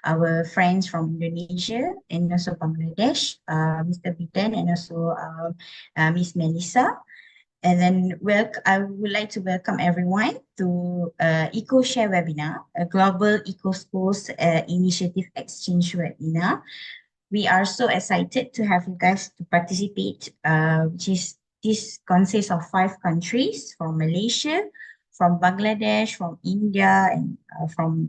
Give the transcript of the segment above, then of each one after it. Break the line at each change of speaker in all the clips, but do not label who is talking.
our friends from Indonesia and also Bangladesh, Mr. Biden and also Miss Melissa. And then I would like to welcome everyone to EcoShare webinar, a global eco schools initiative exchange webinar. We are so excited to have you guys to participate, which is this consists of 5 countries from Malaysia, from Bangladesh, from India, and from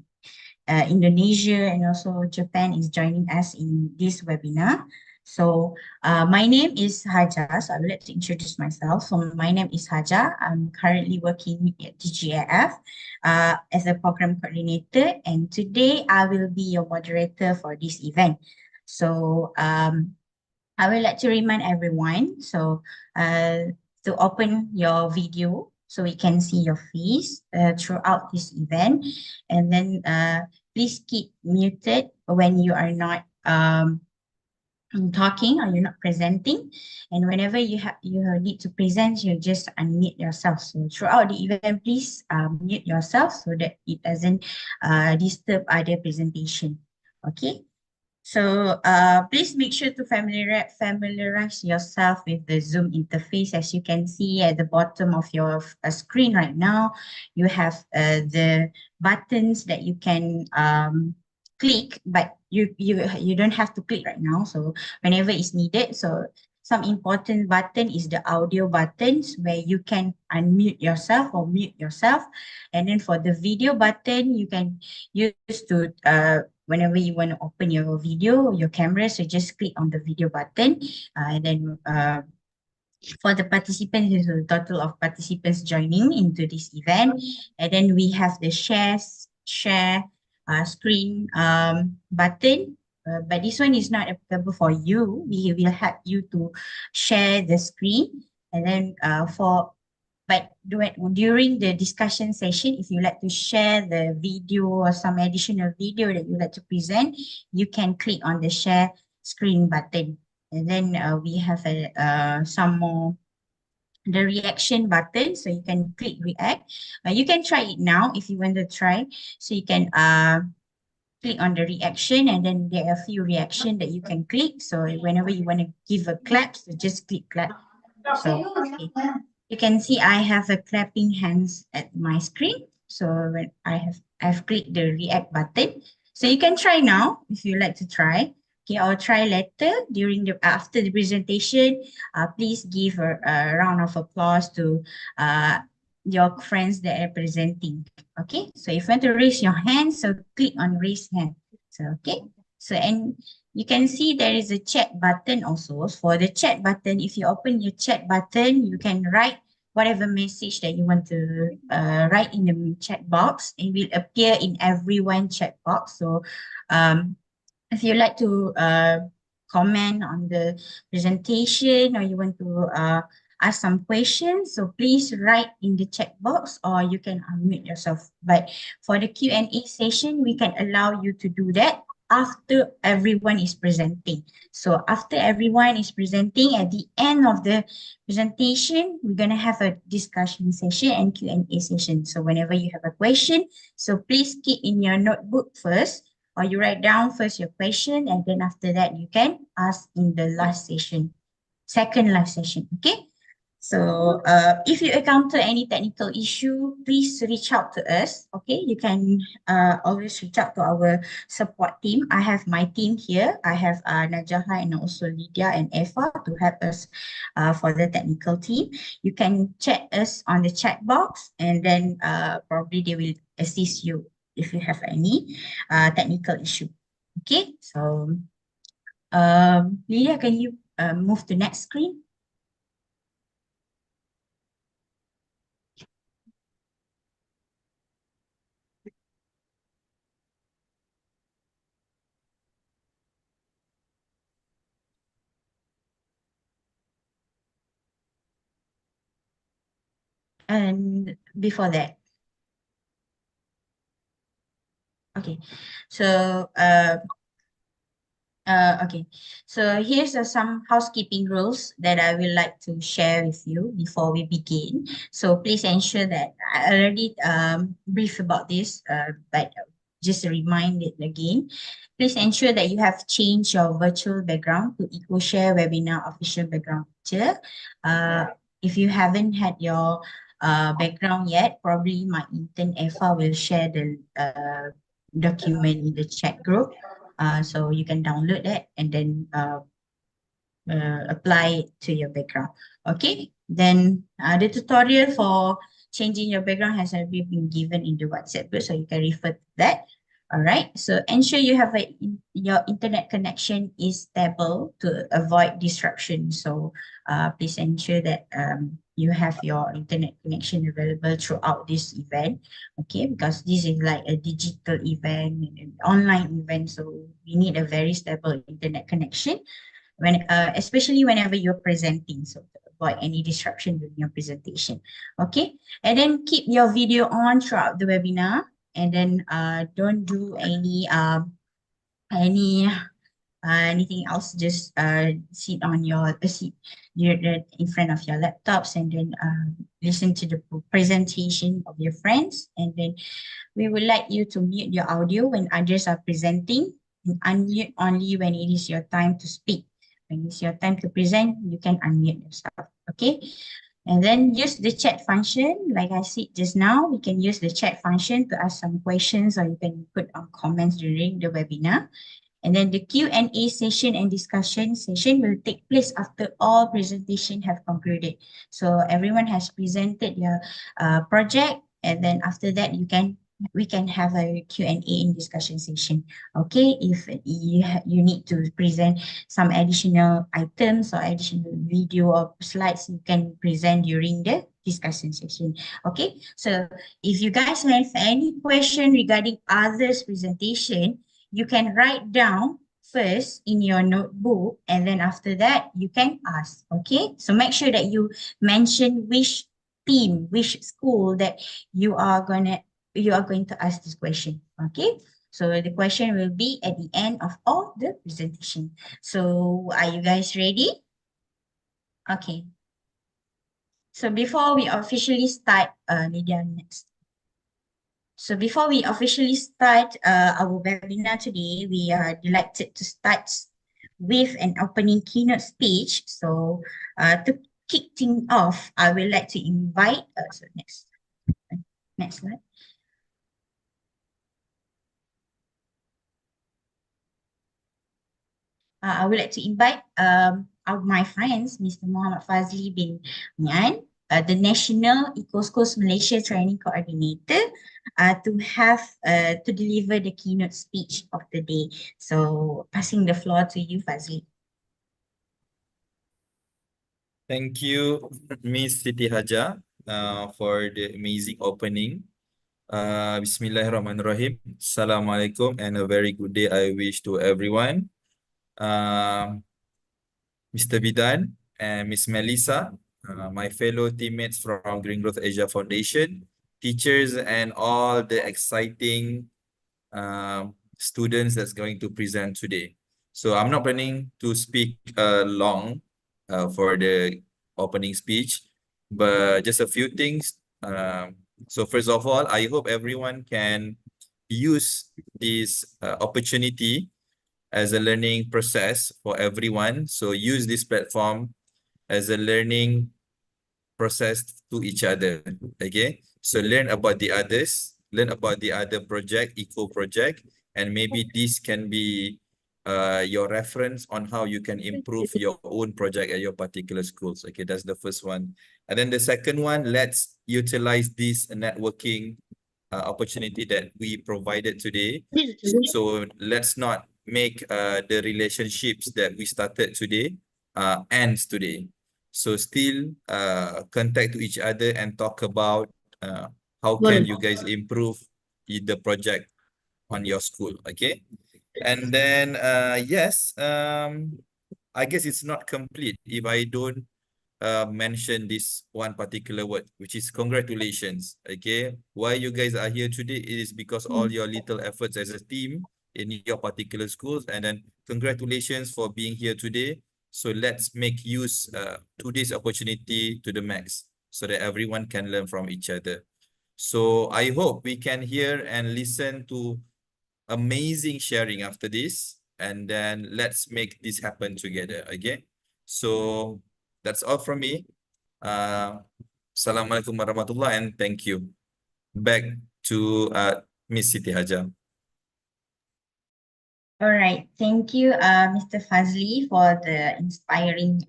Indonesia, and also Japan is joining us in this webinar. So my name is Haja. So I would like to introduce myself. So my name is Haja. I'm currently working at TGIF as a program coordinator, and today I will be your moderator for this event. So I would like to remind everyone to open your video so we can see your face throughout this event, and then please keep muted when you are not talking or you're not presenting, and whenever you need to present, you just unmute yourself. So throughout the event, please mute yourself so that it doesn't disturb other presentation. Okay. So please make sure to familiarize yourself with the Zoom interface. As you can see at the bottom of your screen right now, you have the buttons that you can click, but you don't have to click right now. So whenever it's needed. So some important button is the audio buttons where you can unmute yourself or mute yourself. And then for the video button, you can use to whenever you want to open your video, your camera, so just click on the video button. And then for the participants, there's a total of participants joining into this event. And then we have the share screen button. But this one is not applicable for you. We will help you to share the screen. And then during the discussion session, if you like to share the video or some additional video that you like to present, you can click on the share screen button. And then we have some more, the reaction button. So you can click react. You can try it now if you want to try. So you can click on the reaction, and then there are a few reaction that you can click. So whenever you want to give a clap, so just click clap. So okay. You can see I have a clapping hands at my screen. So when I've clicked the react button. So you can try now if you like to try. Okay, I'll try later after the presentation. Please give a round of applause to your friends that are presenting. Okay, so if you want to raise your hand, so click on raise hand. So okay, so and you can see there is a chat button also. For the chat button, if you open your chat button, you can write whatever message that you want to write in the chat box. It will appear in everyone chat box. So if you like to comment on the presentation, or you want to ask some questions, so please write in the chat box, or you can unmute yourself. But for the Q&A session, we can allow you to do that after everyone is presenting. So after everyone is presenting, at the end of the presentation, we're going to have a discussion session and Q&A session. So whenever you have a question, so please keep in your notebook first, or you write down first your question, and then after that, you can ask in the last session, second last session, okay? So if you encounter any technical issue, please reach out to us, okay? You can always reach out to our support team. I have my team here. I have Najaha and also Lydia and Eva to help us for the technical team. You can chat us on the chat box, and then probably they will assist you if you have any technical issue. Okay, so Lydia, can you move to next screen? And before that, okay, so okay, so here's some housekeeping rules that I would like to share with you before we begin. So please ensure that I already brief about this, but just remind it again. Please ensure that you have changed your virtual background to EcoShare webinar official background picture. If you haven't had your background yet, probably my intern Eva will share the document in the chat group. So you can download that and then apply it to your background. Okay, then the tutorial for changing your background has already been given in the WhatsApp group, so you can refer to that. All right, so ensure you have your internet connection is stable to avoid disruption. So please ensure that you have your internet connection available throughout this event. Okay, because this is like a digital event, an online event, so we need a very stable internet connection when especially whenever you're presenting, so to avoid any disruption during your presentation. Okay, and then keep your video on throughout the webinar, and then don't do any anything else. Just sit on your seat in front of your laptops, and then listen to the presentation of your friends. And then we would like you to mute your audio when others are presenting and unmute only when it is your time to speak. When it's your time to present, you can unmute yourself, okay? And then use the chat function. Like I said just now, we can use the chat function to ask some questions, or you can put on comments during the webinar. And then the Q&A session and discussion session will take place after all presentation have concluded. So everyone has presented their project, and then after that we can have a Q&A in discussion session. Okay, if you need to present some additional items or additional video or slides, you can present during the discussion session. Okay, so if you guys have any question regarding others presentation, you can write down first in your notebook, and then after that you can ask. Okay, so make sure that you mention which team, which school that you are going to ask this question. Okay, so the question will be at the end of all the presentation. So are you guys ready? Okay, so before we officially start, Lydia, next. So before we officially start our webinar today, we are delighted to start with an opening keynote speech. So to kick things off, I would like to invite, so next slide. I would like to invite my friends, Mr. Muhammad Fazli bin Mian, the National EcoSchools Malaysia Training Coordinator, to have to deliver the keynote speech of the day. So passing the floor to you, Fazli.
Thank you, Miss Siti Haja, for the amazing opening. Bismillahirrahmanirrahim. Assalamualaikum and a very good day I wish to everyone. Mr. Bidan and Miss Melissa, my fellow teammates from Green Growth Asia Foundation, teachers and all the exciting students that's going to present today. So I'm not planning to speak long for the opening speech, but just a few things. So first of all, I hope everyone can use this opportunity as a learning process for everyone. So use this platform as a learning process to each other. Okay, so learn about the others, learn about the other project, eco project, and maybe this can be your reference on how you can improve your own project at your particular schools. Okay, that's the first one. And then the second one, let's utilize this networking opportunity that we provided today. So let's not make the relationships that we started today ends today. So still contact to each other and talk about how can you guys improve the project on your school. Okay, and then yes, I guess it's not complete if I don't mention this one particular word, which is congratulations. Okay, why you guys are here today is because all your little efforts as a team in your particular schools, and then congratulations for being here today. So let's make use today's opportunity to the max so that everyone can learn from each other. So I hope we can hear and listen to amazing sharing after this, and then let's make this happen together. Okay, so that's all from me. Assalamualaikum warahmatullahi, and thank you. Back to Miss Siti Hajar.
All right, thank you, Mr. Fazli, for the inspiring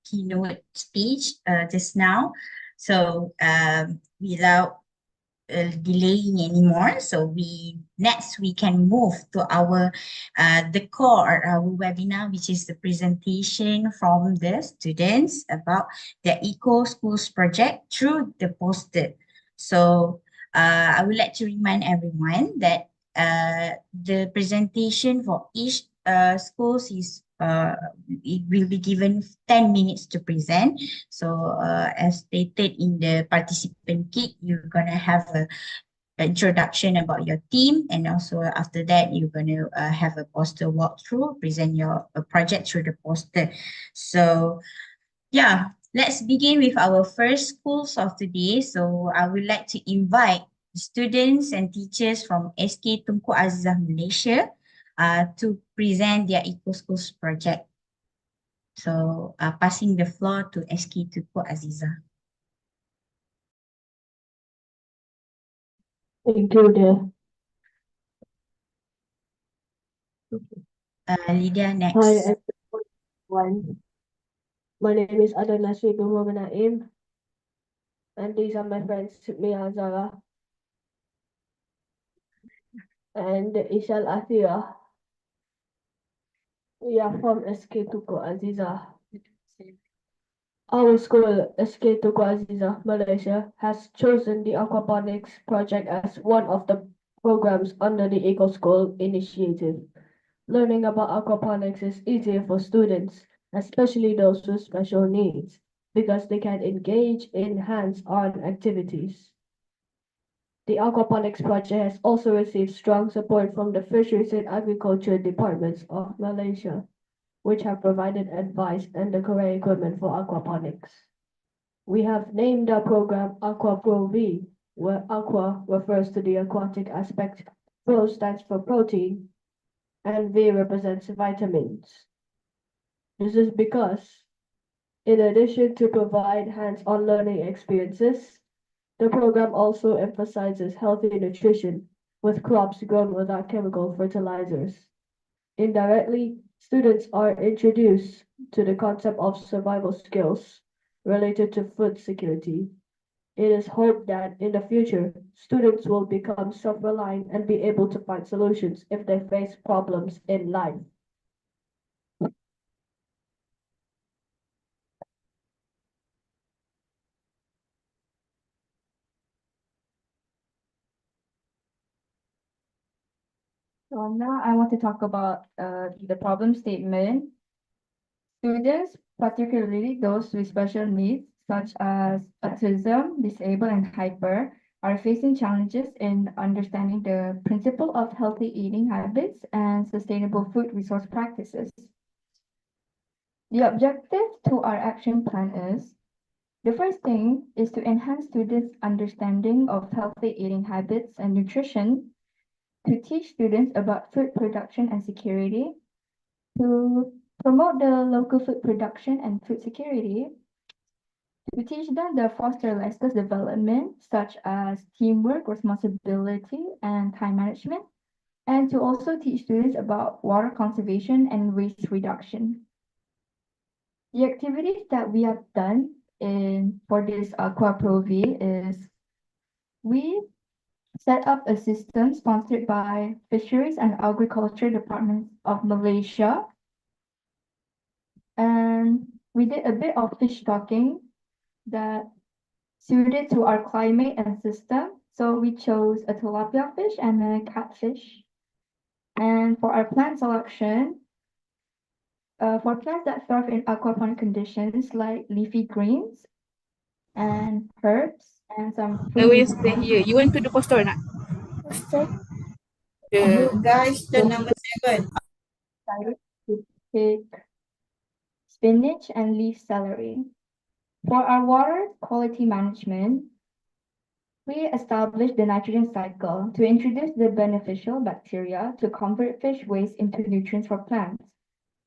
keynote speech just now. So without delaying anymore, so next we can move to our the core our webinar, which is the presentation from the students about the Eco Schools project through the poster. So I would like to remind everyone that the presentation for each schools is it will be given 10 minutes to present. So as stated in the participant kit, you're gonna have a introduction about your team, and also after that you're going to have a poster walkthrough, present your project through the poster. So yeah, let's begin with our first schools of today. So I would like to invite students and teachers from SK Tunku Azizah Malaysia to present their Eco Schools project. So passing the floor to SK Tunku Azizah.
Thank you, dear.
Lydia, next.
Hi, everyone. My name is Adana Srigu Naim, and these are my friends Mia Zara and Ishal Athia. We are from SK Tuku Aziza. Our school, SK Tuku Aziza, Malaysia, has chosen the aquaponics project as one of the programs under the Eco School initiative. Learning about aquaponics is easier for students, especially those with special needs, because they can engage in hands-on activities. The aquaponics project has also received strong support from the Fisheries and Agriculture departments of Malaysia, which have provided advice and the correct equipment for aquaponics. We have named our program Aqua Pro V, where aqua refers to the aquatic aspect, pro stands for protein, and V represents vitamins. This is because, in addition to provide hands-on learning experiences, the program also emphasizes healthy nutrition with crops grown without chemical fertilizers. Indirectly, students are introduced to the concept of survival skills related to food security. It is hoped that in the future, students will become self-reliant and be able to find solutions if they face problems in life.
So now I want to talk about the problem statement. Students, particularly those with special needs, such as autism, disabled, and hyper, are facing challenges in understanding the principle of healthy eating habits and sustainable food resource practices. The objective to our action plan is, the first thing is to enhance students' understanding of healthy eating habits and nutrition, to teach students about food production and security, to promote the local food production and food security, to teach them the foster life skills development, such as teamwork, responsibility, and time management, and to also teach students about water conservation and waste reduction. The activities that we have done for this Aqua Pro V is we set up a system sponsored by Fisheries and Agriculture Department of Malaysia. And we did a bit of fish stocking that suited to our climate and system. So we chose a tilapia fish and a catfish. And for our plant selection, for plants that thrive in aquaponic conditions like leafy greens and herbs and some
I will
fruit.
stay here. You want to do poster or not? The
Guys, the number 7.
Decided to pick spinach and leaf celery. For our water quality management, We established the nitrogen cycle to introduce the beneficial bacteria to convert fish waste into nutrients for plants.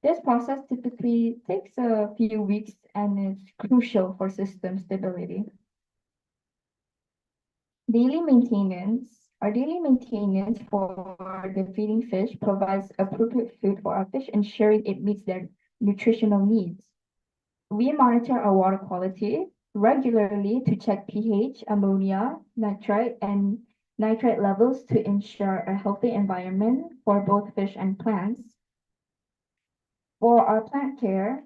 This process typically takes a few weeks and is crucial for system stability. Our daily maintenance for the feeding fish provides appropriate food for our fish, ensuring it meets their nutritional needs. We monitor our water quality regularly to check pH, ammonia, nitrite, and nitrate levels to ensure a healthy environment for both fish and plants. For our plant care,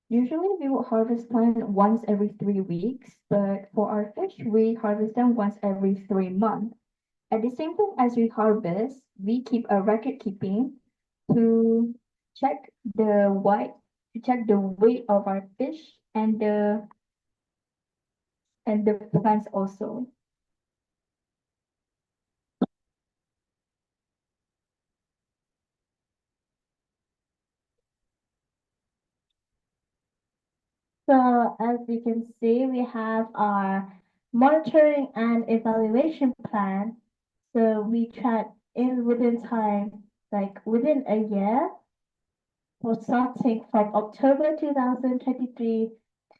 usually we will harvest plant once every 3 weeks, but for our fish, we harvest them once every 3 months. At the same time as we harvest, we keep a record keeping to check the weight of our fish and the plants also. So as you can see, we have our monitoring and evaluation plan. So we track within time, like within a year, or starting from October 2023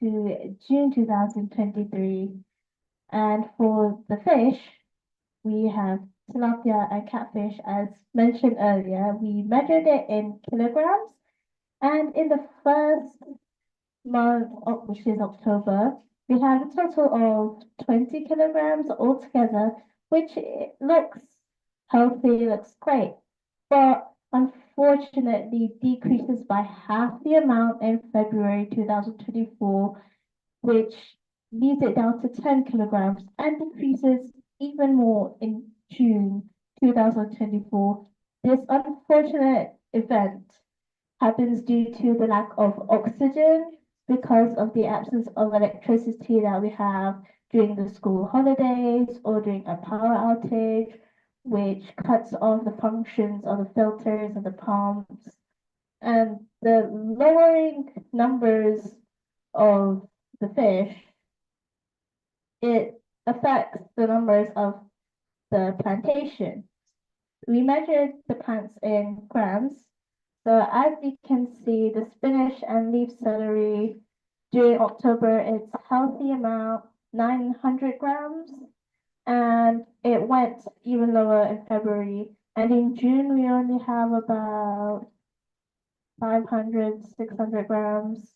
to June 2023. And for the fish, we have tilapia and catfish, as mentioned earlier. We measured it in kilograms, and in the first month, which is October, we have a total of 20 kilograms altogether, which looks healthy, looks great, but unfortunately decreases by half the amount in February 2024, which leaves it down to 10 kilograms and decreases even more in June 2024. This unfortunate event happens due to the lack of oxygen because of the absence of electricity that we have during the school holidays or during a power outage, which cuts off the functions of the filters and the pumps. And the lowering numbers of the fish, it affects the numbers of the plantation. We measured the plants in grams. So as you can see, the spinach and leaf celery during October, it's healthy amount, 900 grams. And it went even lower in February. And in June, we only have about 500, 600 grams.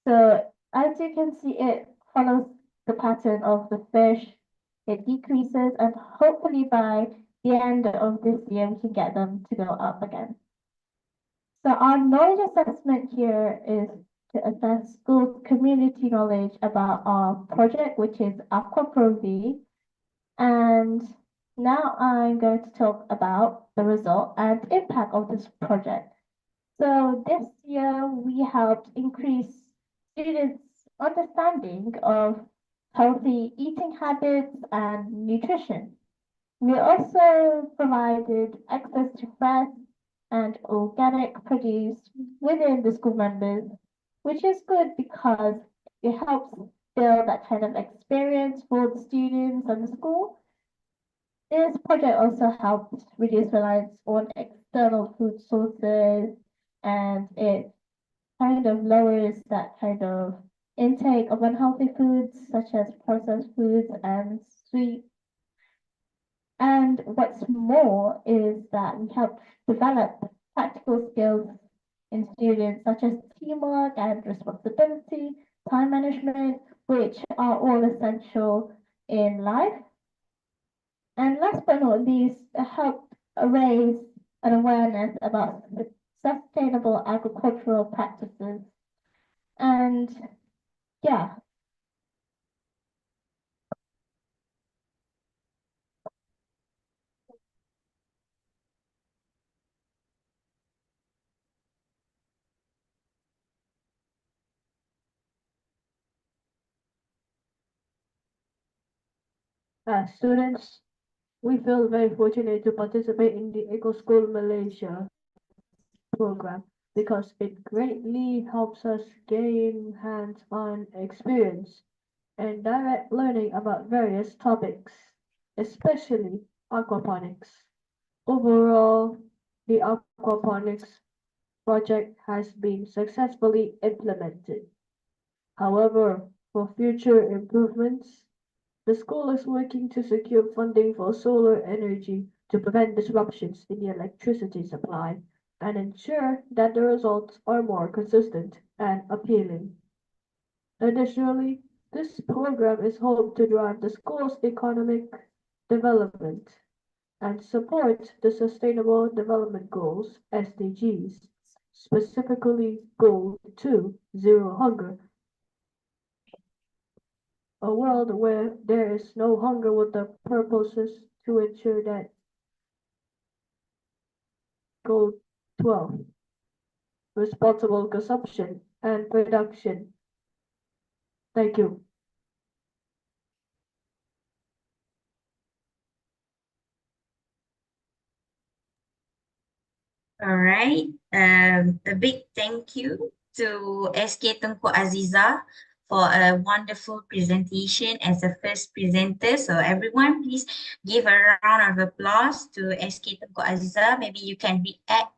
So as you can see, it follows the pattern of the fish. It decreases, and hopefully by the end of this year, we can get them to go up again. So our knowledge assessment here is to assess school community knowledge about our project, which is AquaProV. And now I'm going to talk about the result and impact of this project. So this year we helped increase students' understanding of healthy eating habits and nutrition. We also provided access to fresh and organic produce within the school members, which is good because it helps build that kind of experience for the students and the school. This project also helped reduce reliance on external food sources, and it kind of lowers that kind of intake of unhealthy foods such as processed foods and sweet. And what's more is that we help develop practical skills in students such as teamwork and responsibility, time management, which are all essential in life. And last but not least, help raise an awareness about sustainable agricultural practices. And yeah,
As students, we feel very fortunate to participate in the Eco School Malaysia program because it greatly helps us gain hands-on experience and direct learning about various topics, especially aquaponics. Overall, the aquaponics project has been successfully implemented. However, for future improvements, the school is working to secure funding for solar energy to prevent disruptions in the electricity supply and ensure that the results are more consistent and appealing. Additionally, this program is hoped to drive the school's economic development and support the Sustainable Development Goals (SDGs), specifically Goal 2, Zero Hunger, a world where there is no hunger with the purposes to ensure that Goal 12, responsible consumption and production. Thank you.
All right. A big thank you to SK Tunku Aziza for a wonderful presentation as the first presenter. So everyone, please give a round of applause to SK Tunku Aziza. Maybe you can react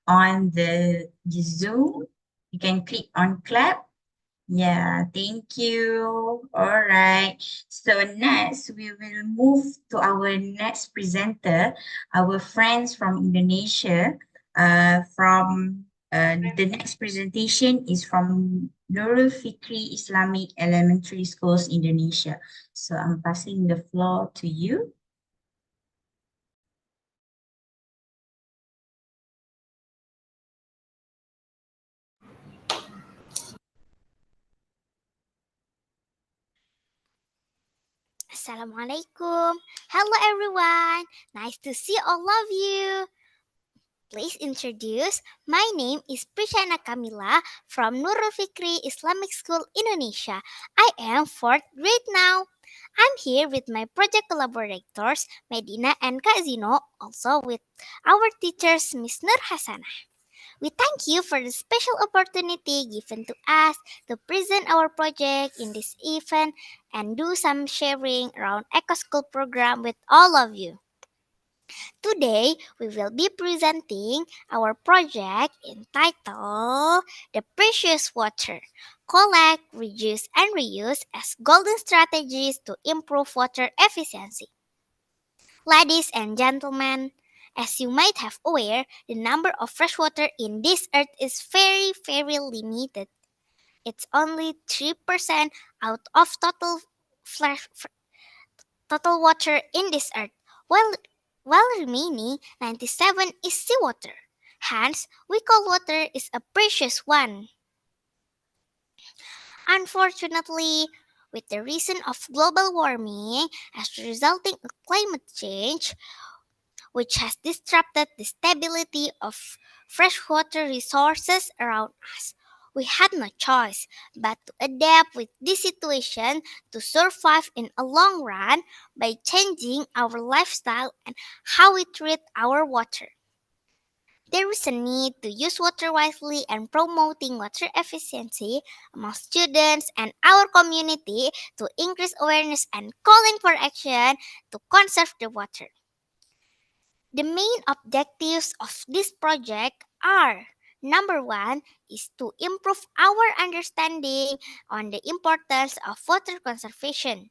on the Zoom. You can click on clap. Yeah, thank you. All right. So next, we will move to our next presenter, our friends from Indonesia. The next presentation is from Nurul Fikri Islamic Elementary Schools, Indonesia. So I'm passing the floor to you.
Assalamualaikum. Hello everyone. Nice to see all of you. Please introduce. My name is Prishana Kamila from Nurul Fikri Islamic School, Indonesia. I am fourth grade now. I'm here with my project collaborators, Medina and Kak Zino, also with our teachers, Miss Nur Hasanah. We thank you for the special opportunity given to us to present our project in this event and do some sharing around EcoSchool program with all of you. Today, we will be presenting our project entitled The Precious Water. Collect, reduce, and reuse as golden strategies to improve water efficiency. Ladies and gentlemen, as you might have aware, the number of freshwater in this earth is very, very limited. It's only 3% out of total water in this earth, while, while remaining 97 is seawater. Hence, we call water is a precious one. Unfortunately, with the reason of global warming as resulting in climate change, which has disrupted the stability of freshwater resources around us. We had no choice but to adapt with this situation to survive in a long run by changing our lifestyle and how we treat our water. There is a need to use water wisely and promoting water efficiency among students and our community to increase awareness and calling for action to conserve the water. The main objectives of this project are: number one is to improve our understanding on the importance of water conservation.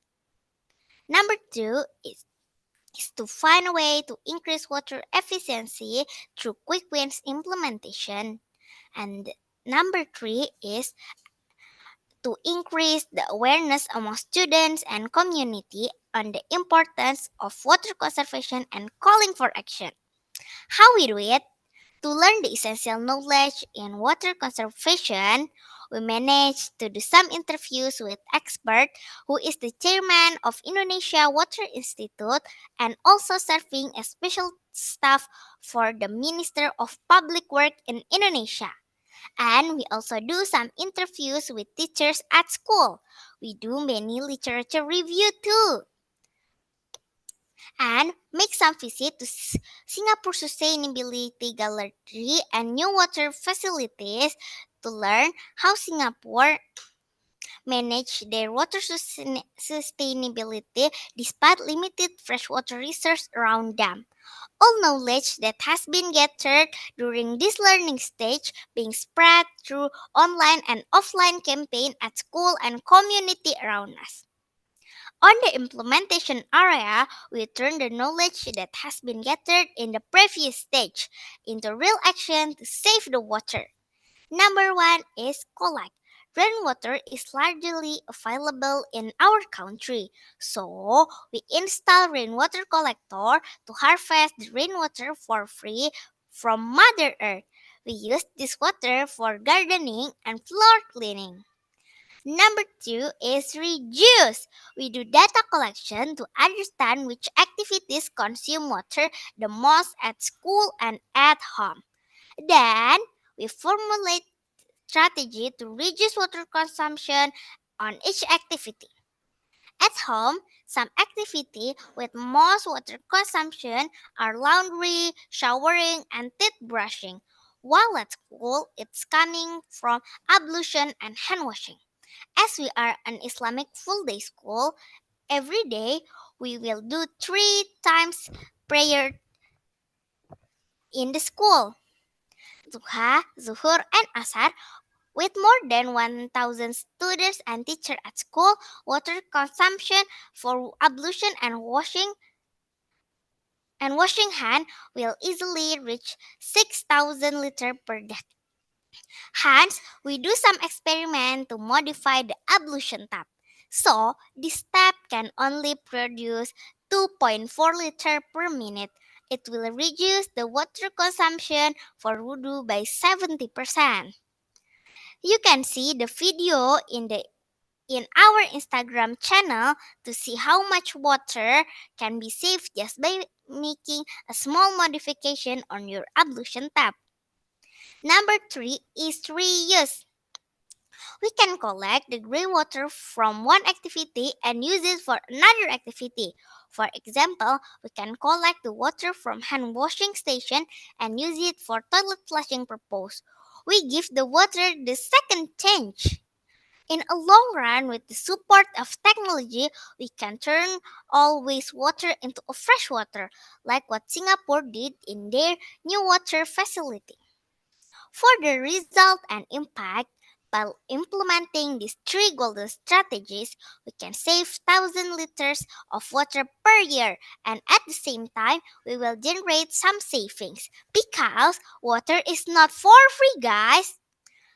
Number two is to find a way to increase water efficiency through quick wins implementation. And number three is to increase the awareness among students and community on the importance of water conservation and calling for action. How we do it? To learn the essential knowledge in water conservation, we managed to do some interviews with expert who is the chairman of Indonesia Water Institute and also serving as special staff for the Minister of Public Work in Indonesia. And we also do some interviews with teachers at school. We do many literature review too and make some visit to Singapore Sustainability Gallery and new water facilities to learn how Singapore manage their water sustainability despite limited freshwater resource around them. All knowledge that has been gathered during this learning stage being spread through online and offline campaign at school and community around us. On the implementation area, we turn the knowledge that has been gathered in the previous stage into real action to save the water. Number one is collect. Rainwater is largely available in our country, so we install rainwater collector to harvest the rainwater for free from Mother Earth. We use this water for gardening and floor cleaning. Number two is reduce. We do data collection to understand which activities consume water the most at school and at home. Then we formulate strategy to reduce water consumption on each activity. At home, some activity with most water consumption are laundry, showering, and teeth brushing, while at school it's coming from ablution and hand washing. As we are an Islamic full day school, every day we will do 3 times prayer in the school. Duha, Zuhur, and Asar. With more than 1,000 students and teachers at school, water consumption for ablution and washing hand will easily reach 6,000 liters per day. Hence, we do some experiment to modify the ablution tap. So, this tap can only produce 2.4 liters per minute. It will reduce the water consumption for wudu by 70%. You can see the video in our Instagram channel to see how much water can be saved just by making a small modification on your ablution tap. Number 3 is reuse. We can collect the gray water from one activity and use it for another activity. For example, we can collect the water from hand washing station and use it for toilet flushing purpose. We give the water the second change. In a long run, with the support of technology, we can turn all wastewater into a fresh water, like what Singapore did in their new water facility. For the result and impact, by implementing these three golden strategies, we can save 1,000 liters of water per year, and at the same time, we will generate some savings because water is not for free, guys.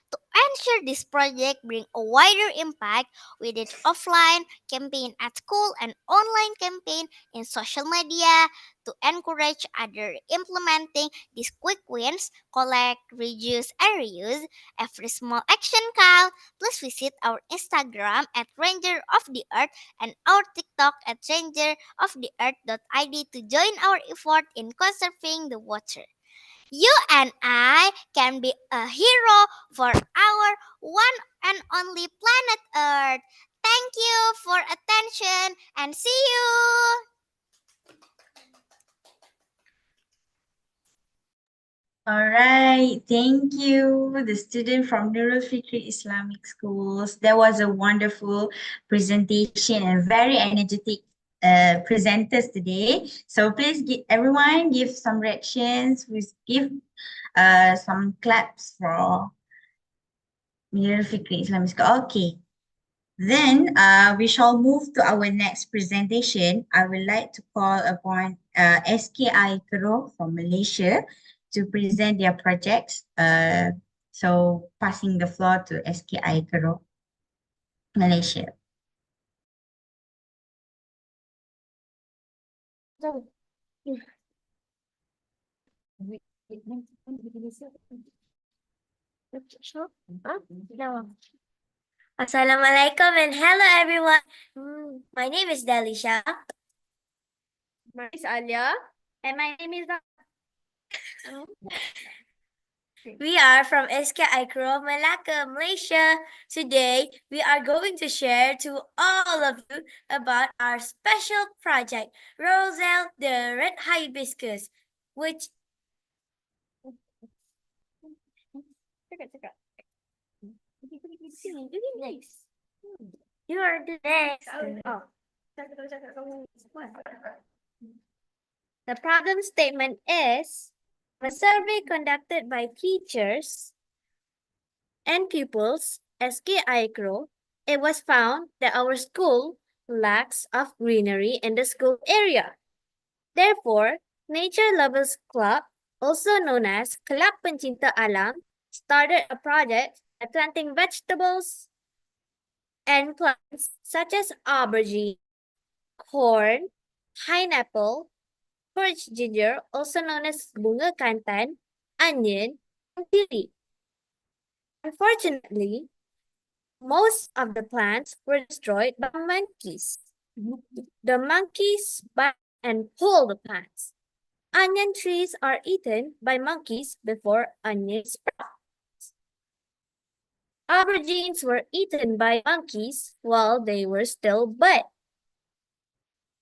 To ensure this project bring a wider impact, we did offline campaign at school and online campaign in social media to encourage other implementing these quick wins, collect, reduce, and reuse. Every small action count. Please visit our Instagram at Ranger of the Earth and our TikTok at rangeroftheearth.id to join our effort in conserving the water. You and I can be a hero for our one and only planet Earth. Thank you for attention and see you.
All right, thank you, the student from Nurul Fikri Islamic Schools. That was a wonderful presentation and very energetic presenters today. So please everyone give some reactions. Please give some claps for Nurul Fikri Islamic School. Okay. Then we shall move to our next presentation. I would like to call upon SKI Kero from Malaysia to present their projects. So passing the floor to SKI Kero, Malaysia.
Assalamualaikum and hello everyone. My name is Delisha.
My name is Alia.
And my name is We are from SK Icro, Malacca, Malaysia. Today, we are going to share to all of you about our special project, Roselle the Red Hibiscus, which You are the next. Oh. The problem statement is a survey conducted by teachers and pupils, SK Icro, it was found that our school lacks of greenery in the school area. Therefore, Nature Lovers Club, also known as Club Pencinta Alam, started a project by planting vegetables and plants such as aubergine, corn, pineapple, porridge ginger, also known as bunga kantan, onion, and chili. Unfortunately, most of the plants were destroyed by monkeys. The monkeys bite and pull the plants. Onion trees are eaten by monkeys before onions sprout. Aubergines were eaten by monkeys while they were still bud.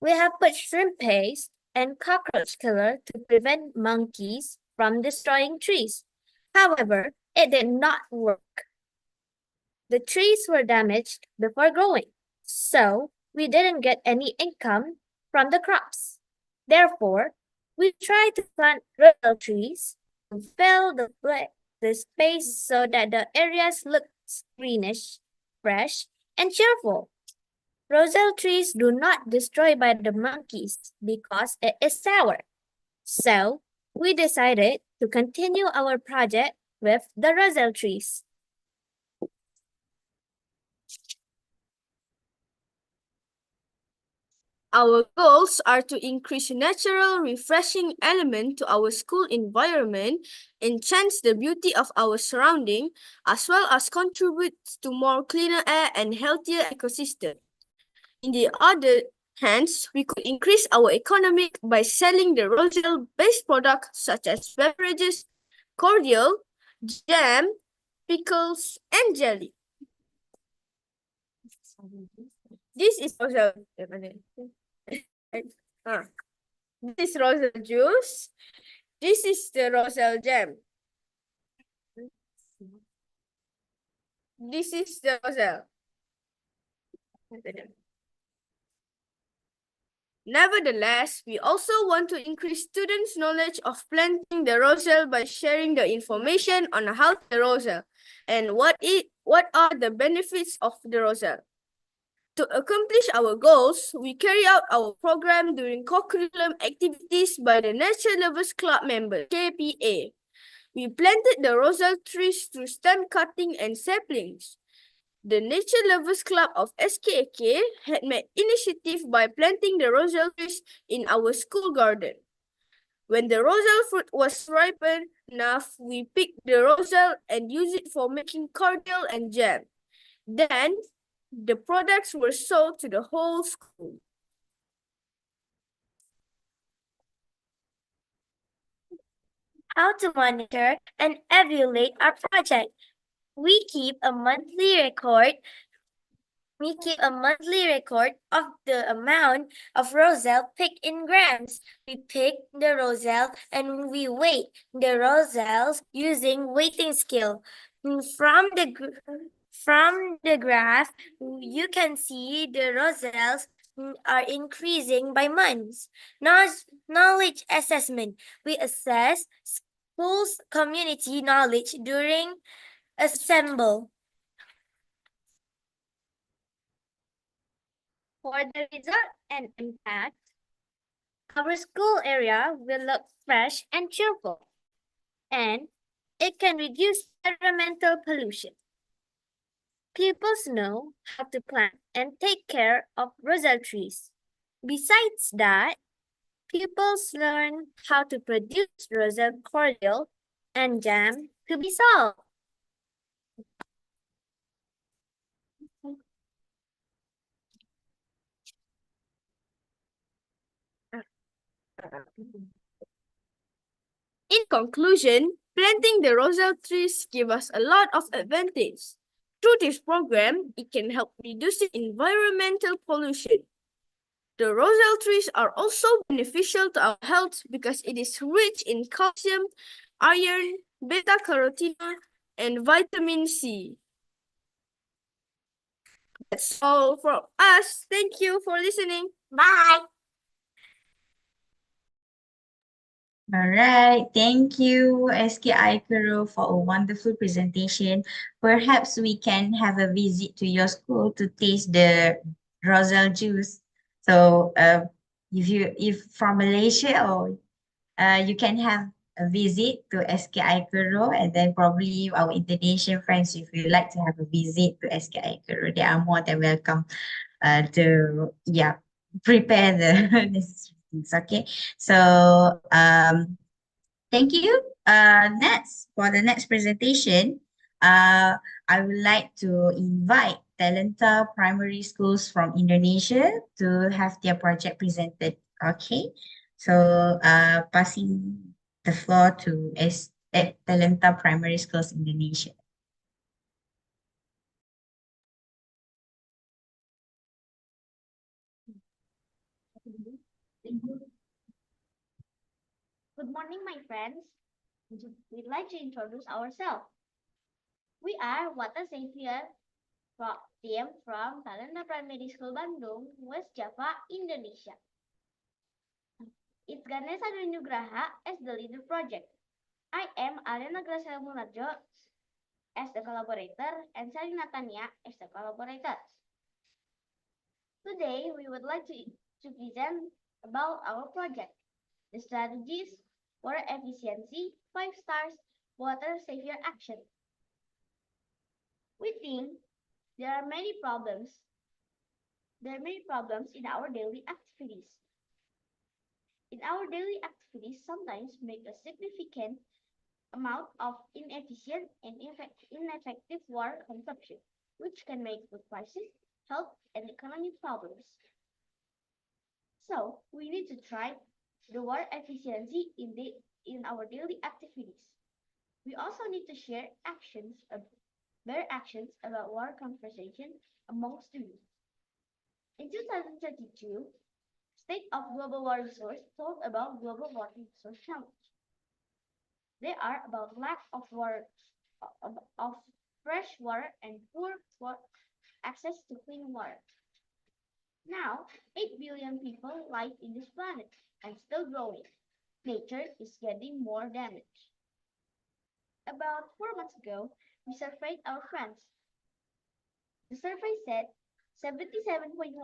We have put shrimp paste and cockroach killer to prevent monkeys from destroying trees. However, it did not work. The trees were damaged before growing, so we didn't get any income from the crops. Therefore, we tried to plant real trees to fill the space so that the areas look greenish, fresh, and cheerful. Roselle trees do not destroy by the monkeys because it is sour. So, we decided to continue our project with the Roselle trees.
Our goals are to increase natural, refreshing element to our school environment, enhance the beauty of our surrounding, as well as contribute to more cleaner air and healthier ecosystem. In the other hands, we could increase our economy by selling the Roselle-based products such as beverages, cordial, jam, pickles, and jelly. This is Roselle. This is Roselle juice. This is the Roselle jam. This is the Roselle. Nevertheless, we also want to increase students' knowledge of planting the roselle by sharing the information on how the roselle and what are the benefits of the roselle. To accomplish our goals, we carry out our program during co-curriculum activities by the Nature Lovers Club members, KPA. We planted the roselle trees through stem cutting and saplings. The Nature Lovers Club of SKAK had made initiative by planting the roselle trees in our school garden. When the roselle fruit was ripened enough, we picked the roselle and used it for making cordial and jam. Then, the products were sold to the whole school.
How to monitor and evaluate our project. We keep a monthly record of the amount of roselle picked in grams. We pick the roselle and we weight the roselles using weighting scale. From the graph, you can see the roselles are increasing by months. Knowledge assessment. We assess schools' community knowledge during assemble. For the result and impact, our school area will look fresh and cheerful, and it can reduce environmental pollution. Pupils know how to plant and take care of roselle trees. Besides that, pupils learn how to produce roselle cordial and jam to be sold.
In conclusion, planting the roselle trees give us a lot of advantage. Through this program, it can help reduce environmental pollution. The roselle trees are also beneficial to our health because it is rich in calcium, iron, beta-carotene, and vitamin C.
That's all from us. Thank you for listening. Bye.
All right, thank you, SKI Kuro, for a wonderful presentation. Perhaps we can have a visit to your school to taste the rosal juice. So, if from Malaysia, or you can have a visit to SKI Kuro, and then probably our Indonesian friends, if you like to have a visit to SKI Kuro, they are more than welcome to prepare the necessary things. Okay, so thank you. Next, for the next presentation, I would like to invite Talenta Primary Schools from Indonesia to have their project presented. Okay, so passing the floor to Talenta Primary Schools Indonesia.
Good morning, my friends. We'd like to introduce ourselves. We are Water Savior team from Talenta Primary School Bandung, West Java, Indonesia. It's Ganesha Nugraha as the leader project. I am Alena Grasel Munarjo as the collaborator and Sally Natania as the collaborator. Today, we would like to present about our project, the strategies, water efficiency, 5 stars, water savior action. We think there are many problems. There are many problems in our daily activities. In our daily activities, sometimes make a significant amount of inefficient and ineffective water consumption, which can make food prices, health, and economic problems. So we need to try the water efficiency in our daily activities. We also need to share better actions about water conservation among students. In 2022, State of Global Water Resource told about global water resource challenge. They are about lack of water, of fresh water and poor access to clean water. Now, 8 billion people live in this planet and still growing. Nature is getting more damaged. About 4 months ago, we surveyed our friends. The survey said 77.1%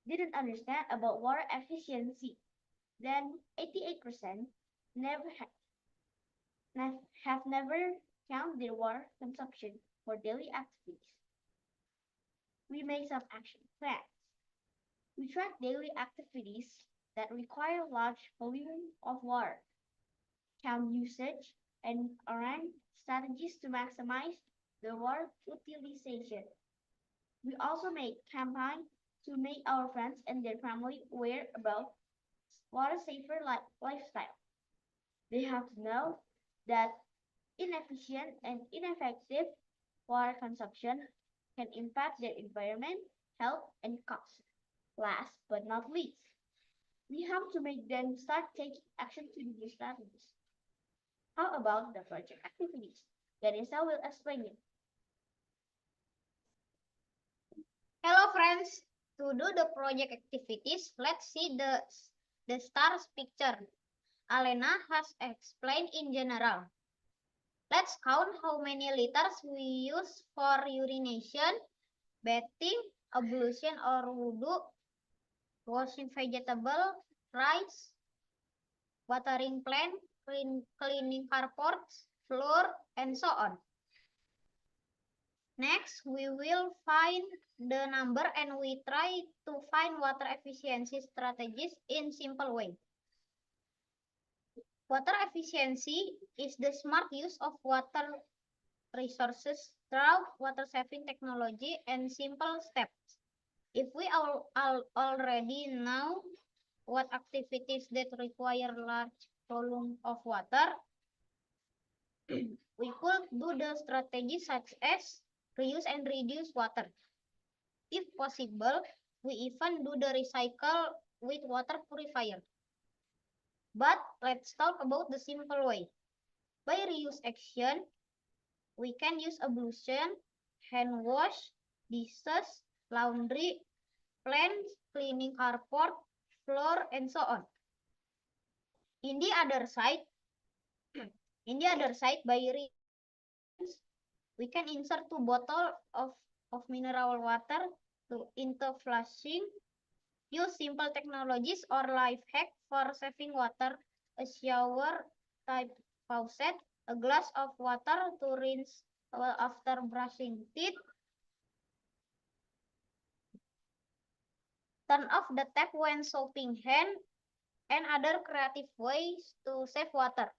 didn't understand about water efficiency. Then 88% have never counted their water consumption for daily activities. We make some action plans. We track daily activities that require large volume of water, count usage, and arrange strategies to maximize the water utilization. We also make campaigns to make our friends and their family aware about water safer lifestyle. They have to know that inefficient and ineffective water consumption can impact their environment, health, and cost. Last but not least, we have to make them start taking action to do strategies. How about the project activities? Ganesha will explain it.
Hello friends, to do the project activities, let's see the stars picture. Alena has explained in general. Let's count how many liters we use for urination, bathing, ablution or wudu, washing vegetable, rice, watering plant, cleaning carports, floor, and so on. Next, we will find the number and we try to find water efficiency strategies in simple way. Water efficiency is the smart use of water resources through water-saving technology and simple steps. If we already know what activities that require large volume of water, we could do the strategies such as reuse and reduce water. If possible, we even do the recycle with water purifier. But let's talk about the simple way. By reuse action, we can use ablution, hand wash, dishes, laundry, plants, cleaning carport, floor, and so on. In the other side, by reins, we can insert 2 bottles of mineral water into flushing. Use simple technologies or life hack for saving water, a shower type faucet, a glass of water to rinse after brushing teeth. Turn off the tap when soaping hand, and other creative ways to save water.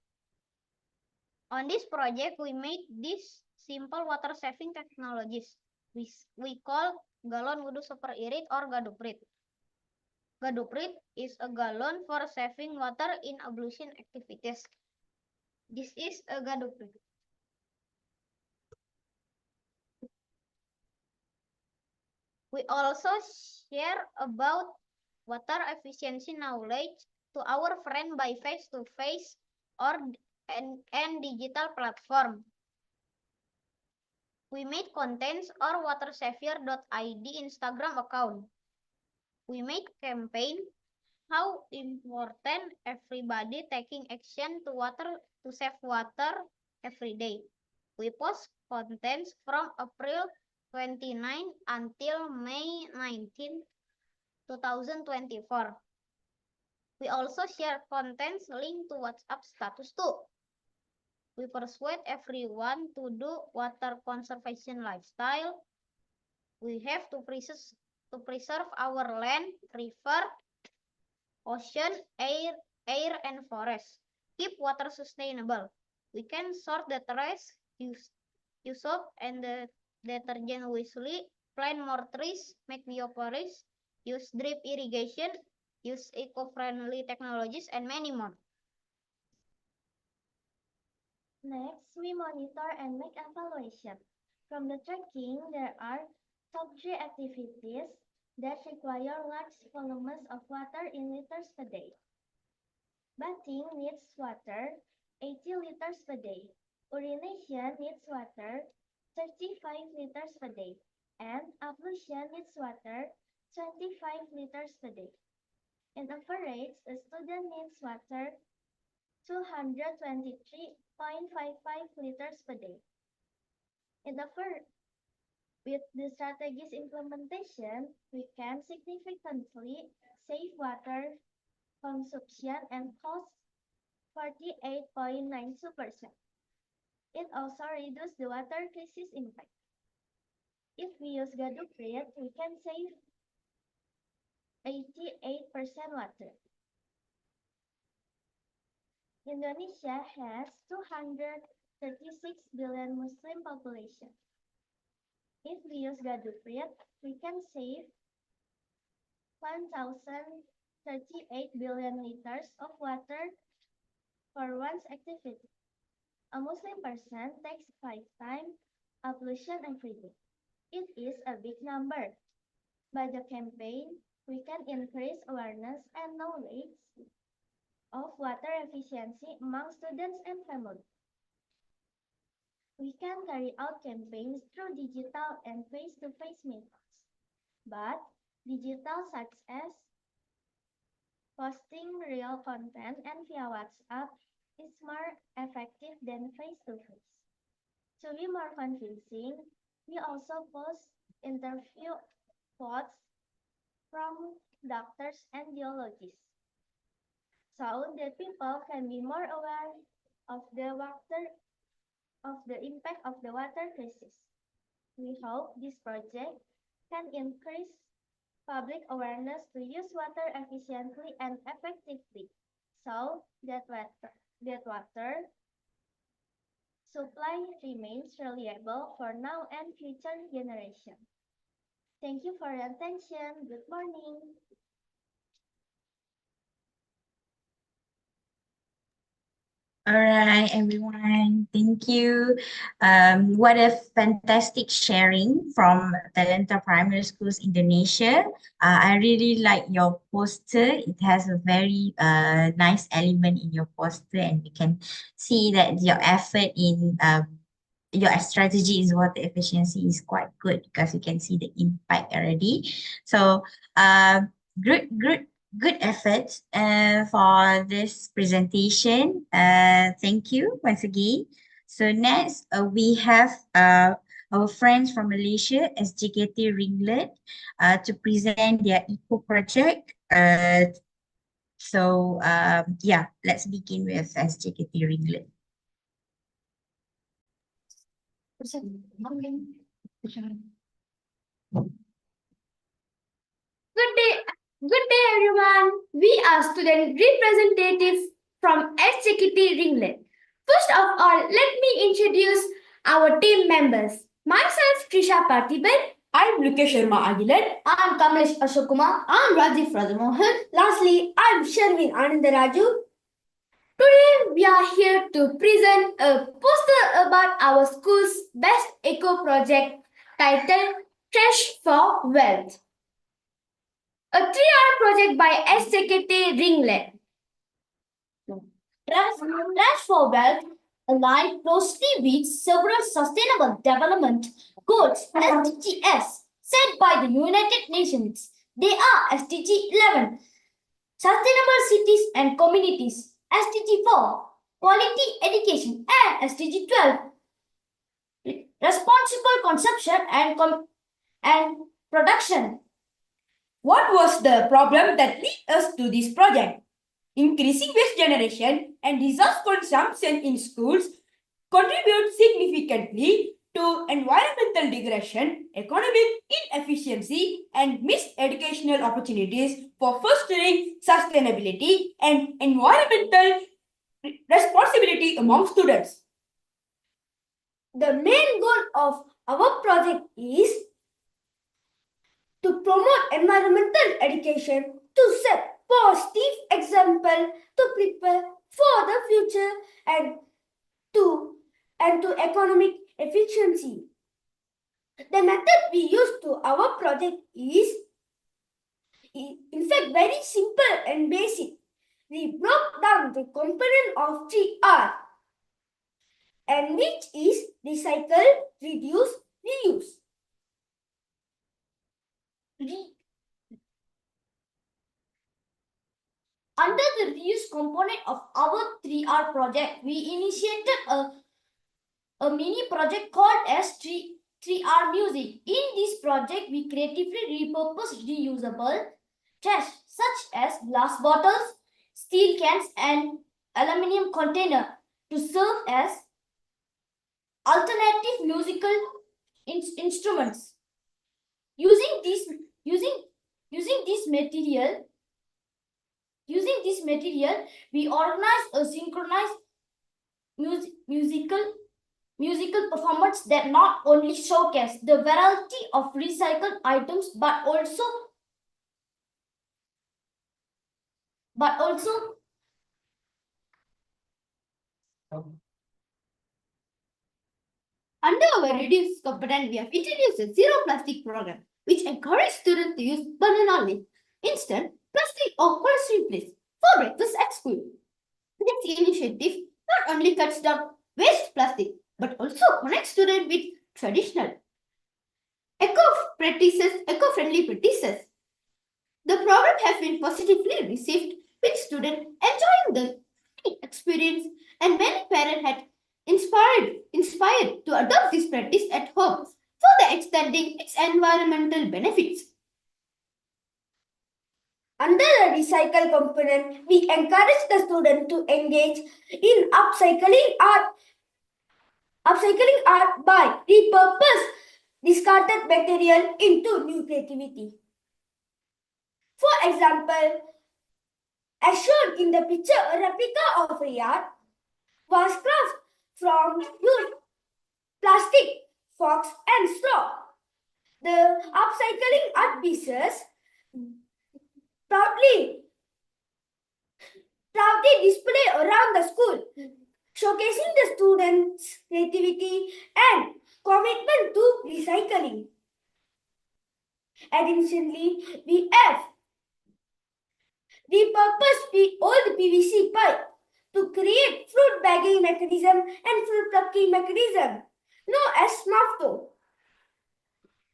On this project, we made these simple water saving technologies. We call galon wudhu super irit or gaduprit. Gaduprit is a galon for saving water in ablution activities. This is a gaduprit. We also share about water efficiency knowledge to our friend by face-to-face or and digital platform. We made contents or watersavior.id Instagram account. We made campaign how important everybody taking action to save water every day. We post contents from April 29 until May 19, 2024. We also share contents linked to WhatsApp status too. We persuade everyone to do water conservation lifestyle. We have to preserve our land, river, ocean, air, and forest. Keep water sustainable. We can sort the trash, use soap and the detergent wisely, plant more trees, make bioforests, use drip irrigation, use eco-friendly technologies, and many more.
Next, we monitor and make evaluation. From the tracking, there are top 3 activities that require large volumes of water in liters per day. Bathing needs water, 80 liters per day. Urination needs water, 35 liters per day. And ablution needs water, 25 liters per day. In average, a student needs water 223.55 liters per day. With the strategy's implementation, we can significantly save water consumption and cost 48.92%. It also reduces the water crisis impact. If we use gaduprit, we can save 88% water. Indonesia has 236 billion Muslim population. If we use gaduprit, we can save 1,038 billion liters of water for one's activity. A Muslim person takes 5 times ablution every day. It is a big number. By the campaign, we can increase awareness and knowledge of water efficiency among students and families. We can carry out campaigns through digital and face-to-face methods, but digital such as posting real content and via WhatsApp is more effective than face-to-face. To be more convincing, we also post interview quotes from doctors and geologists, so that people can be more aware of the impact of the water crisis. We hope this project can increase public awareness to use water efficiently and effectively, so that water supply remains reliable for now and future generations. Thank you for your attention. Good morning.
All right, everyone. Thank you. What a fantastic sharing from Talenta Primary Schools Indonesia. I really like your poster. It has a very nice element in your poster, and we can see that your effort in your strategy is water efficiency is quite good because you can see the impact already. So good efforts for this presentation. Thank you once again. So next we have our friends from Malaysia, SJKT Ringlet, to present their eco project. Yeah, let's begin with SJKT Ringlet.
Good day everyone. We are student representatives from SJKT Ringlet. First of all, let me introduce our team members. Myself, Trisha Parthiban. I'm Lukesh Sharma Agilan. I'm Kamlesh Ashok Kumar. I'm Rajiv Rajamohan. Lastly, I'm Sharvin Anandaraju. Today, we are here to present a poster about our school's best eco project titled Trash for Wealth. A 3-hour project by SJKT Ringlet. Trash for Wealth align closely with several Sustainable Development Goals (SDGs) set by the United Nations. They are SDG 11, Sustainable Cities and Communities, SDG 4, Quality Education, and SDG 12, Responsible Consumption and Production. What was the problem that led us to this project? Increasing waste generation and resource consumption in schools contribute significantly to environmental degradation, economic inefficiency, and missed educational opportunities for fostering sustainability and environmental responsibility among students. The main goal of our project is to promote environmental education, to set positive example, to prepare for the future, and to economic efficiency. The method we use to our project is in fact very simple and basic. We broke down the component of 3R, and which is recycle, reduce, reuse. Under the reuse component of our 3R project, we initiated a mini project called as 3R Music. In this project, we creatively repurposed reusable trash such as glass bottles, steel cans, and aluminium container to serve as alternative musical instruments. Using this material, we organized a synchronized musical performance that not only showcase the variety of recycled items but also under our reduced component, we have introduced a zero plastic program, which encourages students to use banana leaf, instant, plastic or cold plates for breakfast at school. This initiative not only cuts down waste plastic, but also connects students with traditional eco-friendly practices. The program has been positively received, with students enjoying the experience, and many parents had inspired to adopt this practice at home, further extending its environmental benefits. Under the recycle component, we encourage the student to engage in upcycling art by repurpose discarded material into new creativity. For example, as shown in the picture, a replica of a yacht was crafted from used plastic, forks, and straw. The upcycling art pieces proudly display around the school, showcasing the students' creativity and commitment to recycling. Additionally, we have repurposed the old PVC pipe to create fruit bagging mechanism and fruit plucking mechanism. known as SMART.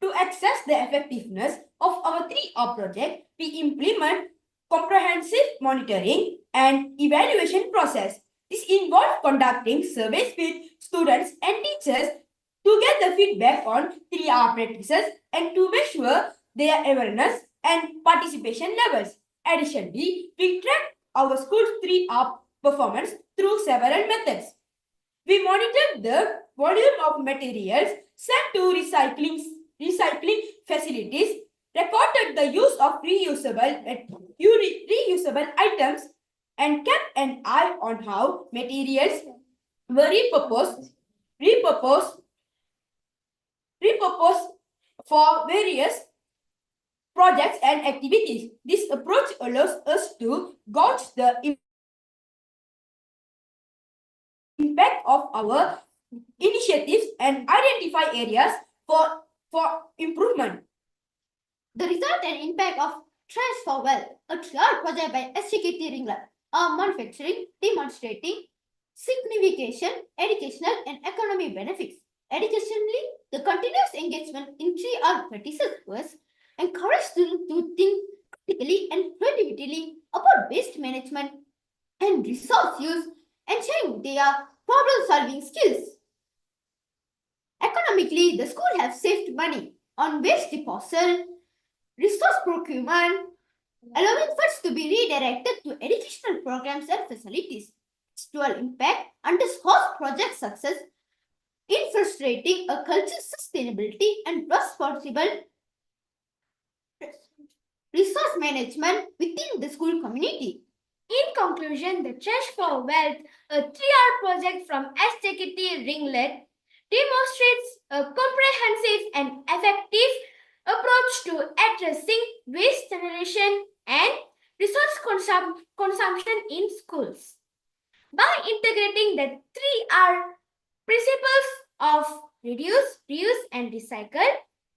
To assess the effectiveness of our 3R project, we implement comprehensive monitoring and evaluation process. This involves conducting surveys with students and teachers to get the feedback on 3R practices and to measure their awareness and participation levels. Additionally, we track our school's 3R performance through several methods. We monitored the volume of materials sent to recycling facilities, recorded the use of reusable items, and kept an eye on how materials were repurposed for various projects and activities. This approach allows us to gauge the impact of our initiatives and identify areas for improvement. The result and impact of Transfer Well, a trial project by SCKT Ringlet, are manufacturing, demonstrating signification, educational and economic benefits. Additionally, the continuous engagement in 3R practices was encourage students to think critically and creatively about waste management and resource use, ensuring their problem-solving skills. Economically, the school has saved money on waste disposal, resource procurement, allowing funds to be redirected to educational programs and facilities. Its dual impact underscores project success in frustrating a culture of sustainability and responsible resource management within the school community. In conclusion, the Trash for Wealth, a 3R project from SJKT Ringlet, demonstrates a comprehensive and effective approach to addressing waste generation and resource consumption in schools. By integrating the 3R principles of reduce, reuse, and recycle,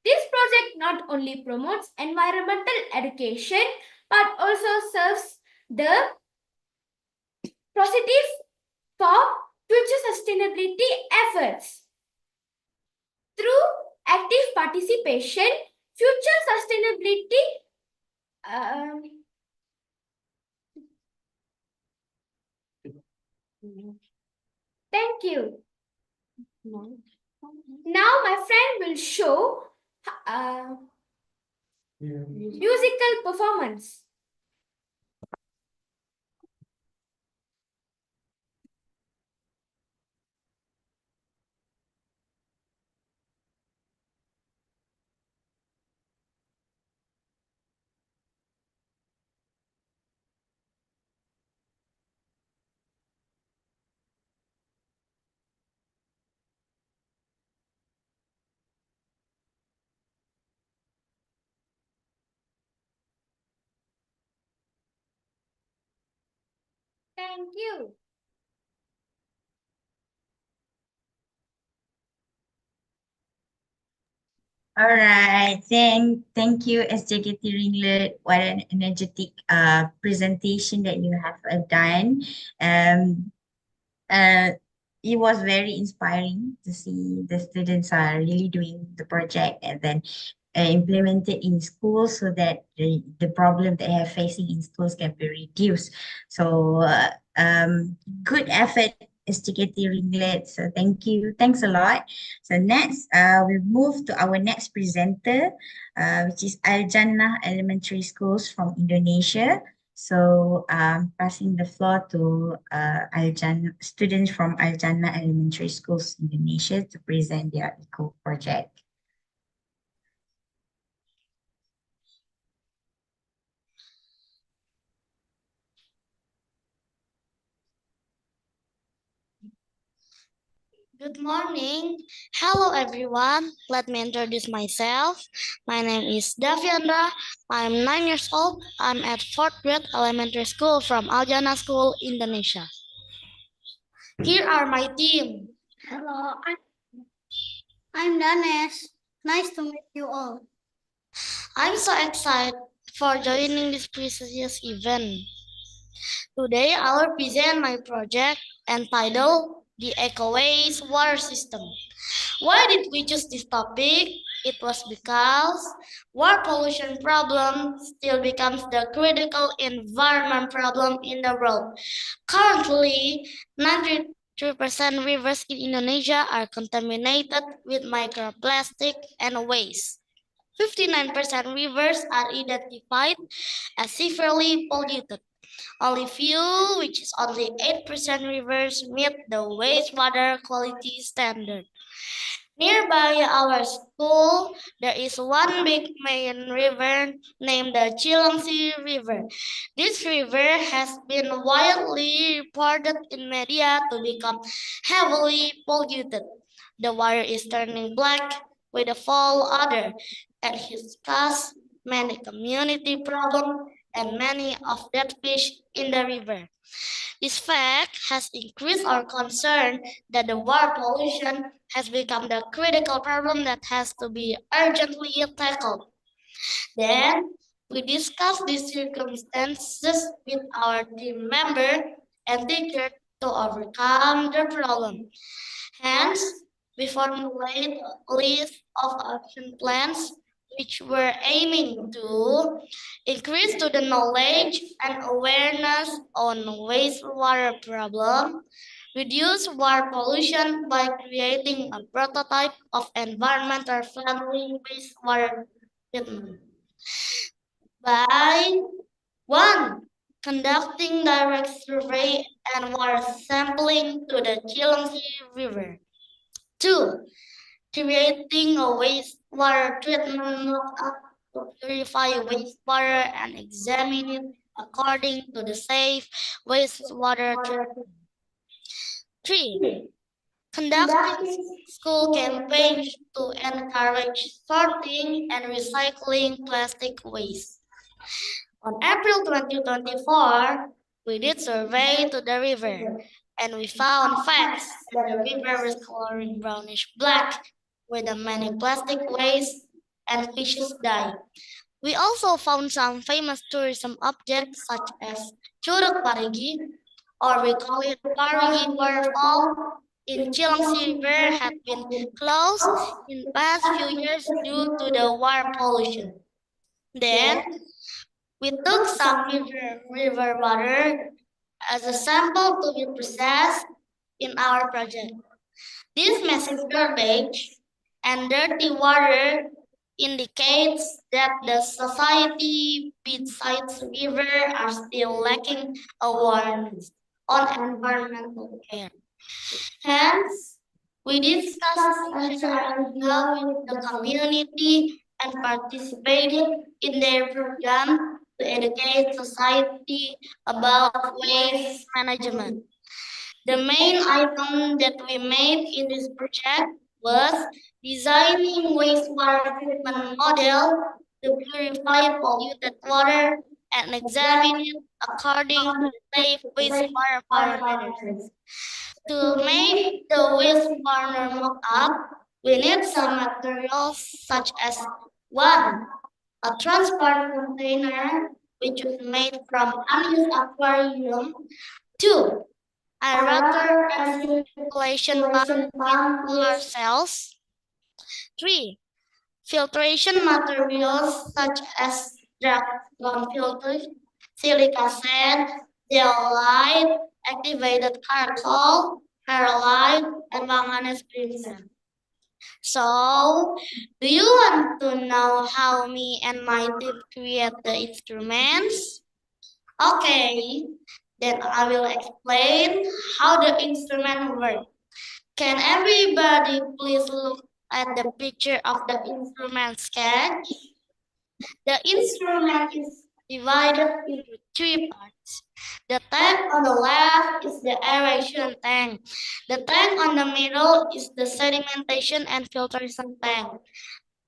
this project not only promotes environmental education but also serves the positive for future sustainability efforts. Through active participation, future sustainability thank you. Now my friend will show musical performance. Thank you.
All right, then thank you, SJKT Ringlet. What an energetic presentation that you have done. Um, it was very inspiring to see the students are really doing the project and then implement it in schools so that the problem they are facing in schools can be reduced. So good effort, STKT Ringlet. So thank you. Thanks a lot. So next, we move to our next presenter, which is Al Jannah Elementary Schools from Indonesia. So passing the floor to Al Jannah, students from Al Jannah Elementary Schools Indonesia to present their eco project.
Good morning. Hello, everyone. Let me introduce myself. My name is Daviandra. I'm 9 years old. I'm at 4th grade elementary school from Aljana School, Indonesia. Here are my team.
Hello, I'm Danes. Nice to meet you all.
I'm so excited for joining this prestigious event. Today, I will present my project entitled The Eco Waste Water System, Why did we choose this topic? It was because water pollution problem still becomes the critical environment problem in the world. Currently, 93% rivers in Indonesia are contaminated with microplastic and waste. 59% rivers are identified as severely polluted. Only few, which is only 8% rivers, meet the wastewater quality standard. Nearby our school, there is one big main river named the Cilengsi River. This river has been widely reported in media to become heavily polluted. The water is turning black with a foul odor, and has caused many community problems and many of dead fish in the river. This fact has increased our concern that the water pollution has become the critical problem that has to be urgently tackled. Then, we discussed these circumstances with our team member and teacher to overcome the problem. Hence, we formulated a list of action plans which were aiming to increase student knowledge and awareness on wastewater problem, reduce water pollution by creating a prototype of environmental friendly wastewater treatment. By 1. Conducting direct survey and water sampling to the Cilengsi River. 2. Creating a wastewater treatment mock-up to purify wastewater and examine it according to the safe wastewater treatment. 3. Conducting school campaigns to encourage sorting and recycling plastic waste. On April 2024, we did survey to the river and we found facts that the river is coloring brownish black with the many plastic waste and fishes die. We also found some famous tourism objects such as Curug Parigi, or we call it Parigi Waterfall, in Cilengsi River had been closed in past few years due to the water pollution. Then, we took some river water as a sample to be processed in our project. This massive garbage and dirty water indicates that the society besides river are still lacking awareness on environmental care. Hence, we discussed and shared ideas with the community and participated in their program to educate society about waste management. The main item that we made in this project was designing wastewater treatment model to purify polluted water and examine it according to the safe wastewater parameters. To make the wastewater mock-up, we need some materials such as 1. A transparent container which is made from unused aquarium. 2. Aerator and circulation pump with solar cells. 3. Filtration materials such as dragon filters, silica sand, zeolite, activated charcoal, perlite, and manganese crimson. So, do you want to know how me and my team create the instruments? Okay, then I will explain how the instrument works. Can everybody please look at the picture of the instrument sketch? The instrument is divided into 3 parts. The tank on the left is the aeration tank. The tank on the middle is the sedimentation and filtration tank.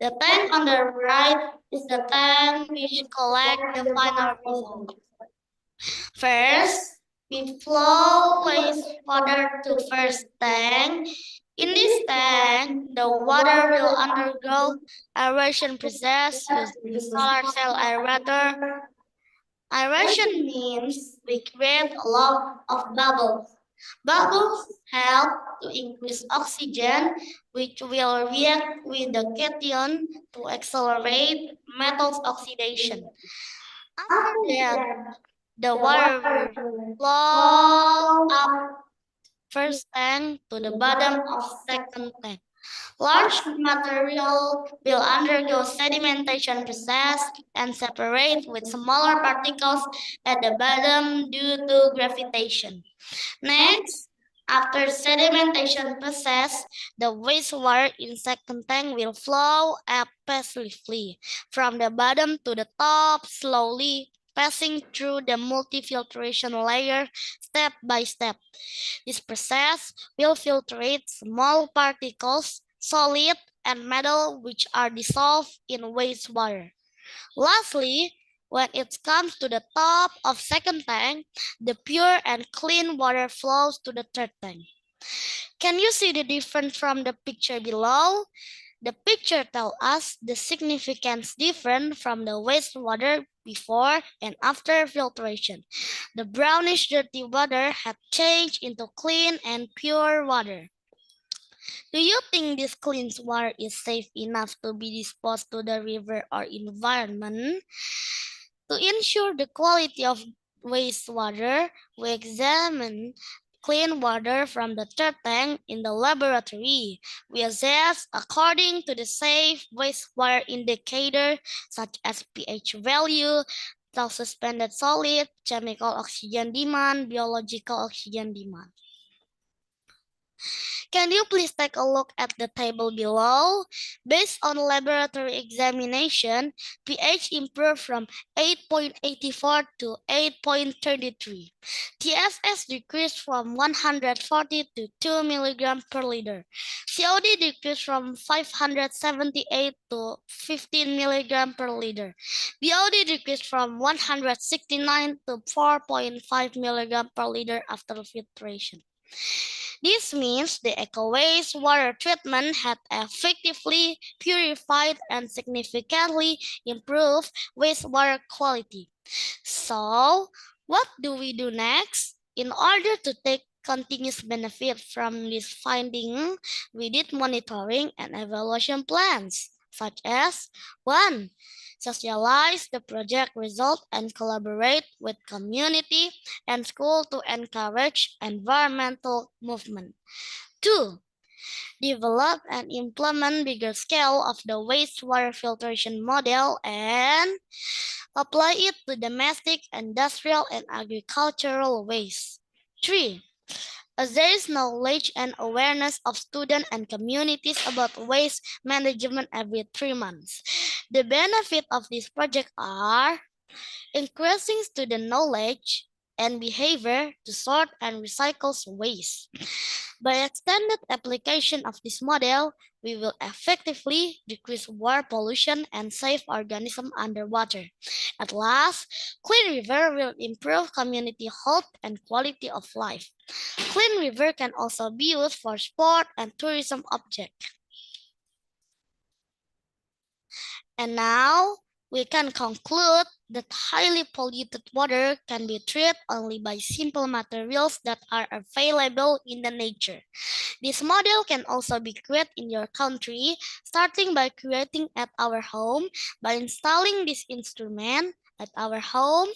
The tank on the right is the tank which collects the final result. First, we flow wastewater to first tank. In this tank, the water will undergo aeration process using the solar cell aerator. Aeration means we create a lot of bubbles Bubbles help to increase oxygen, which will react with the cation to accelerate metals oxidation. After that, the water will flow up first tank to the bottom of second tank. Large material will undergo sedimentation process and separate with smaller particles at the bottom due to gravitation. Next, after sedimentation process, the wastewater in second tank will flow up passively from the bottom to the top slowly, passing through the multi-filtration layer step by step. This process will filtrate small particles, solid, and metal which are dissolved in wastewater. Lastly, when it comes to the top of second tank, the pure and clean water flows to the third tank. Can you see the difference from the picture below? The picture tells us the significance different from the wastewater before and after filtration. The brownish dirty water had changed into clean and pure water. Do you think this clean water is safe enough to be disposed to the river or environment? To ensure the quality of wastewater, we examine clean water from the third tank in the laboratory. We assess according to the safe wastewater indicator such as pH value, suspended solid, chemical oxygen demand, biological oxygen demand. Can you please take a look at the table below? Based on laboratory examination, pH improved from 8.84 to 8.33. TSS decreased from 140 to 2 mg per liter. COD decreased from 578 to 15 mg per liter. BOD decreased from 169 to 4.5 mg per liter after filtration. This means the eco wastewater treatment had effectively purified and significantly improved wastewater quality. So, what do we do next? In order to take continuous benefit from this finding, we did monitoring and evaluation plans, such as 1. Socialize the project result and collaborate with community and school to encourage environmental movement. 2. Develop and implement bigger scale of the wastewater filtration model and apply it to domestic, industrial, and agricultural waste. 3. As there is knowledge and awareness of students and communities about waste management every 3 months. The benefit of this project are increasing student knowledge and behavior to sort and recycle waste. By extended application of this model, we will effectively decrease water pollution and save organisms underwater. At last, clean river will improve community health and quality of life. Clean river can also be used for sport and tourism objects. And now, we can conclude that highly polluted water can be treated only by simple materials that are available in the nature. This model can also be created in your country, starting by creating at our home. By installing this instrument at our home,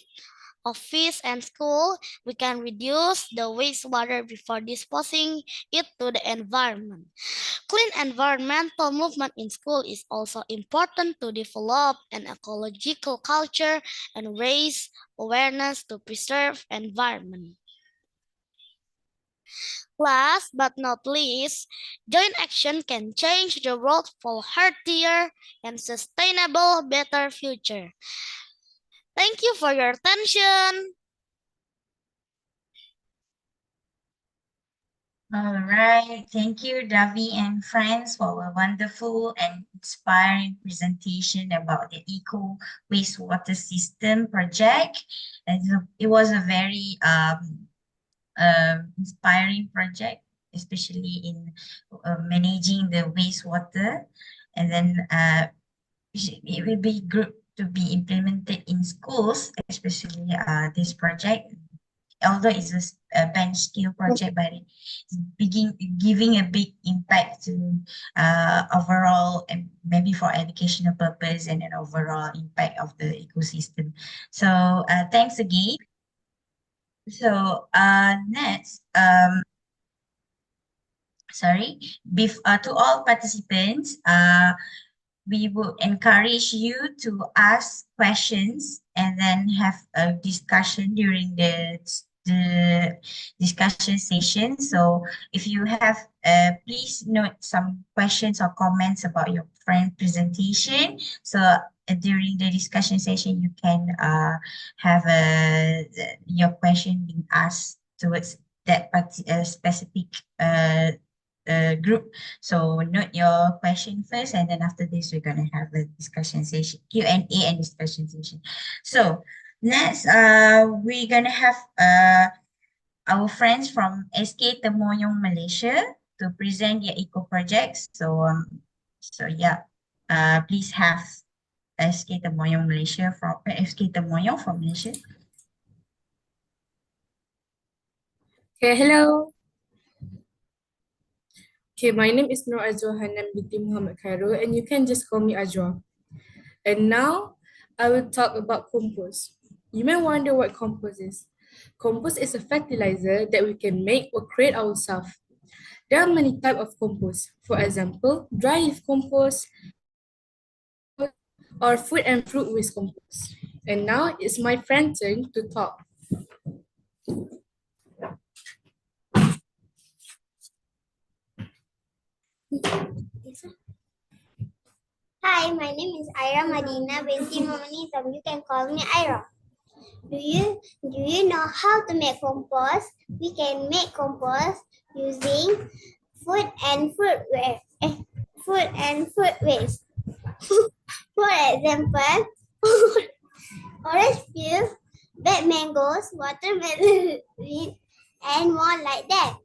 office, and school, we can reduce the wastewater before disposing it to the environment. Clean environmental movement in school is also important to develop an ecological culture and raise awareness to preserve environment. Last but not least, joint action can change the world for healthier and sustainable better future. Thank you for your attention.
All right, thank you, Davi and friends, for a wonderful and inspiring presentation about the Eco Wastewater System project. And so it was a very inspiring project, especially in managing the wastewater. And then it will be good to be implemented in schools, especially this project. although it's a bench scale project, but it's giving a big impact to overall, and maybe for educational purpose and an overall impact of the ecosystem. So thanks again. So next, to all participants, we would encourage you to ask questions and then have a discussion during the discussion session. So if you have, please note some questions or comments about your friend presentation. So during the discussion session, you can have your question being asked towards that specific group. So note your question first, and then after this, we're gonna have a discussion session, Q&A and discussion session. So next, we're gonna have our friends from SK Temoyong Malaysia to present their eco projects. So yeah, please have SK Temoyong Malaysia from SK Temoyong from Malaysia.
Okay, hello. Okay, my name is Nur Azwa Hanam binti Muhammad Khairul, and you can just call me Azwa. And now I will talk about compost. You may wonder what compost is. Compost is a fertilizer that we can make or create ourselves. There are many types of compost. For example, dry leaf compost or food and fruit waste compost. And now it's my friend's turn to talk.
Hi, my name is Ira Madina binti Muhammad. You can call me Ira. Do you know how to make compost? We can make compost using food and fruit waste. For example, orange peel, bad mangoes, watermelon, and more like that.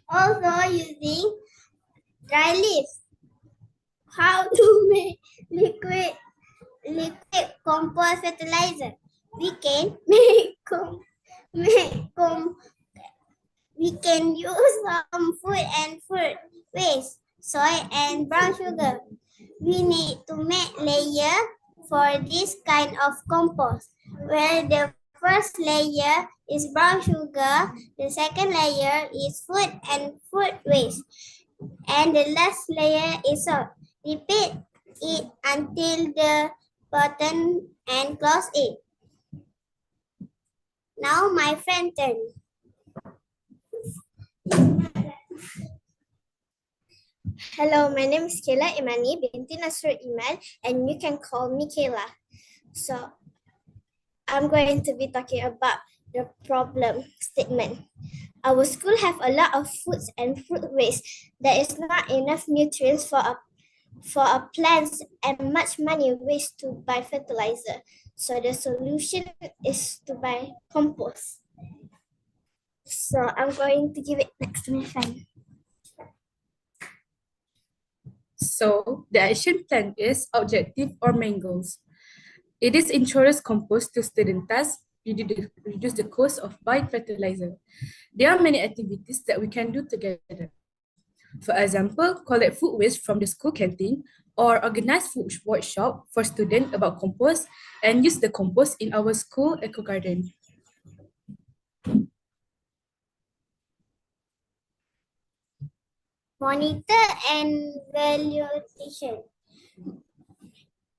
Also using dry leaves. How to make liquid compost fertilizer? We can we can use some food and fruit waste, soy and brown sugar. We need to make layer for this kind of compost, where the first layer is brown sugar, the second layer is food and fruit waste, and the last layer is salt. Repeat it until the bottom and close it. Now my friend turn. Hello, my name is Kayla Imani binti Nasrul Iman, and you can call me Kayla. So I'm going to be talking about the problem statement. Our school have a lot of foods and fruit waste. There is not enough nutrients for our plants and much money waste to buy fertilizer. So the solution is to buy compost. So I'm going to give it next to my friend.
So the action plan is objective or main goals. It is introduce compost to student tasks, reduce the cost of buying fertilizer. There are many activities that we can do together. For example, collect food waste from the school canteen or organize food workshop for students about compost and use the compost in our school eco garden.
Monitor and evaluation.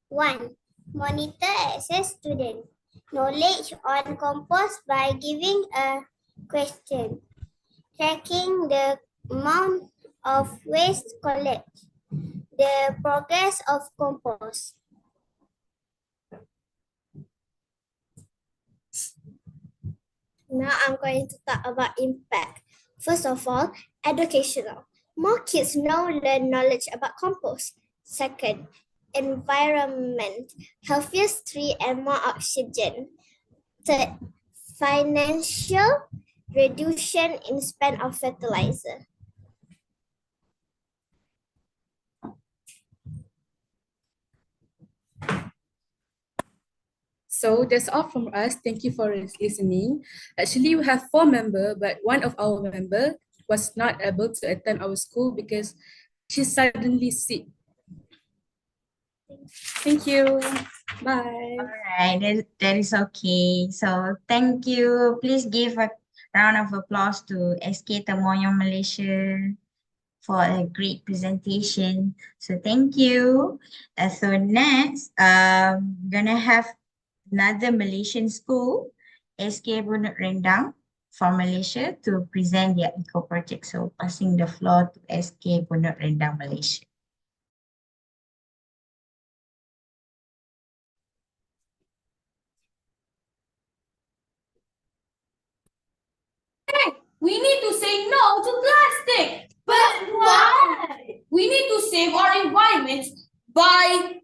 1. Monitor access student knowledge on compost by giving a question, tracking the amount of waste collected, the progress of compost. Now I'm going to talk about impact. First of all, educational. More kids now learn knowledge about compost. Second, environment, healthier tree and more oxygen. Third, financial, reduction in spend of fertilizer.
So that's all from us. Thank you for listening. Actually, we have 4 members, but one of our member was not able to attend our school because she's suddenly sick. Thank you. Bye.
All right, that is okay. So thank you. Please give a round of applause to SK Temoyong Malaysia for a great presentation. So thank you. So next, gonna have another Malaysian school, SK Bunut Rendang from Malaysia to present their eco project. So passing the floor to SK Bunut Rendang Malaysia.
We need to say no to plastic. But why? We need to save our environment by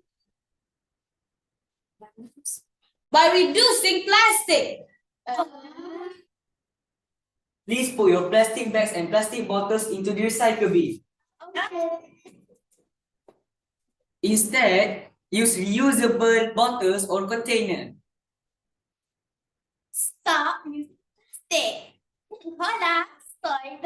reducing plastic.
Please put your plastic bags and plastic bottles into the recycle bin. Instead, use reusable bottles or container.
Stop using plastic. Hola, soy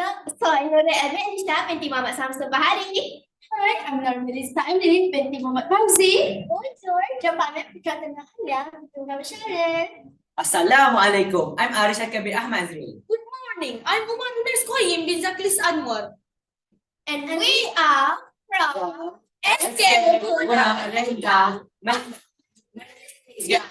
Nurul Adriansyah binti Muhammad Samsul Bahari.
Hi, I'm Narmilista Emily binti Muhammad Fauzi.
Bonjour, jumpa dengan putra tengah anda, Tunggal Syaril.
Assalamualaikum. I'm Arisha Kabir Ahmad Zul.
Good morning, I'm Umar Koyim bin Zaklis Anwar.
And we are from SK
Bunut Rendang, Malaysia.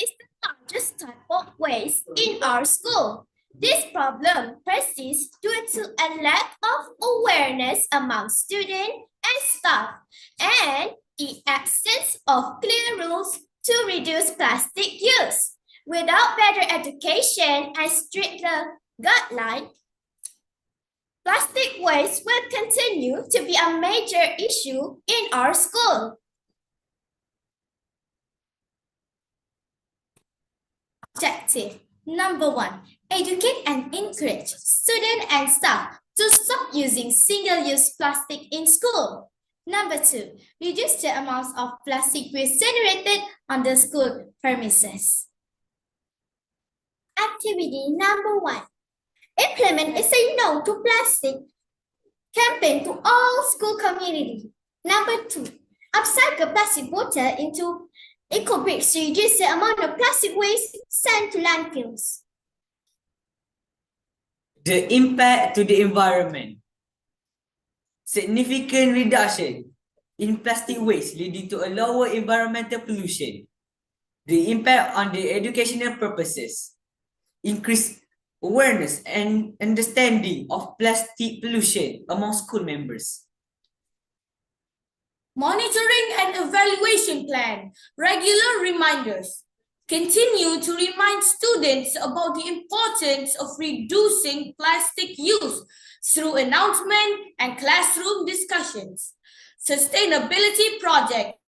Is the largest type of waste in our school. This problem persists due to a lack of awareness among students and staff and the absence of clear rules to reduce plastic use. Without better education and stricter guidelines, plastic waste will continue to be a major issue in our school. Objective number 1, educate and encourage students and staff to stop using single-use plastic in school. Number 2, reduce the amounts of plastic waste generated on the school premises. Activity number 1, implement a say no to plastic campaign to all school community. Number 2, upcycle plastic bottle into eco bricks to reduce the amount of plastic waste sent to landfills.
The impact to the environment. Significant reduction in plastic waste leading to a lower environmental pollution. The impact on the educational purposes. Increase awareness and understanding of plastic pollution among school members.
Monitoring and evaluation plan, regular reminders. Continue to remind students about the importance of reducing plastic use through announcement and classroom discussions. Sustainability project.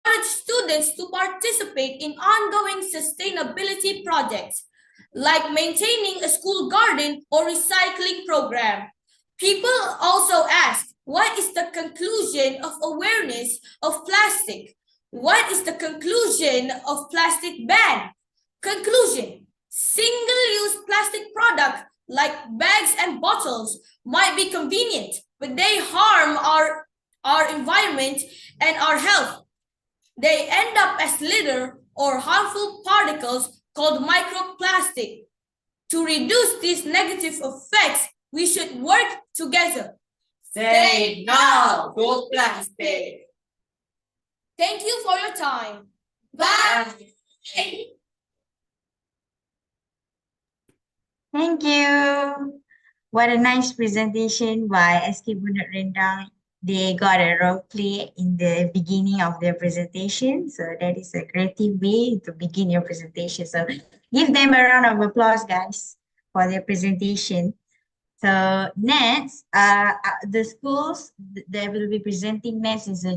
Encourage students to participate in ongoing sustainability projects, like maintaining a school garden or recycling program. People also ask, what is the conclusion of awareness of plastic? What is the conclusion of plastic ban? Conclusion, single-use plastic products like bags and bottles might be convenient, but they harm our environment and our health. They end up as litter or harmful particles called microplastic. To reduce these negative effects, we should work together.
Say no to plastic.
Thank you for your time.
Bye.
Thank you. What a nice presentation by SK Bunut Rendang. They got a role play in the beginning of their presentation. So that is a creative way to begin your presentation. So give them a round of applause, guys, for their presentation. So next, the schools that will be presenting next is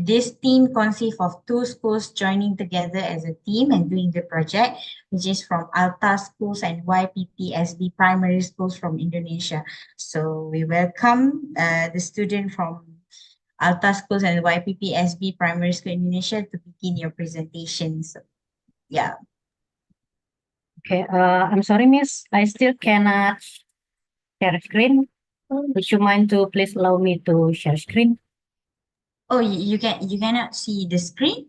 this team consists of two schools joining together as a team and doing the project, which is from Alta Schools and YPPSB Primary Schools from Indonesia. So we welcome the student from Alta Schools and YPPSB Primary School Indonesia to begin your presentation. So, yeah.
Okay, I'm sorry, Miss. I still cannot share screen. Would you mind to please allow me to share screen?
Oh, you cannot see the screen?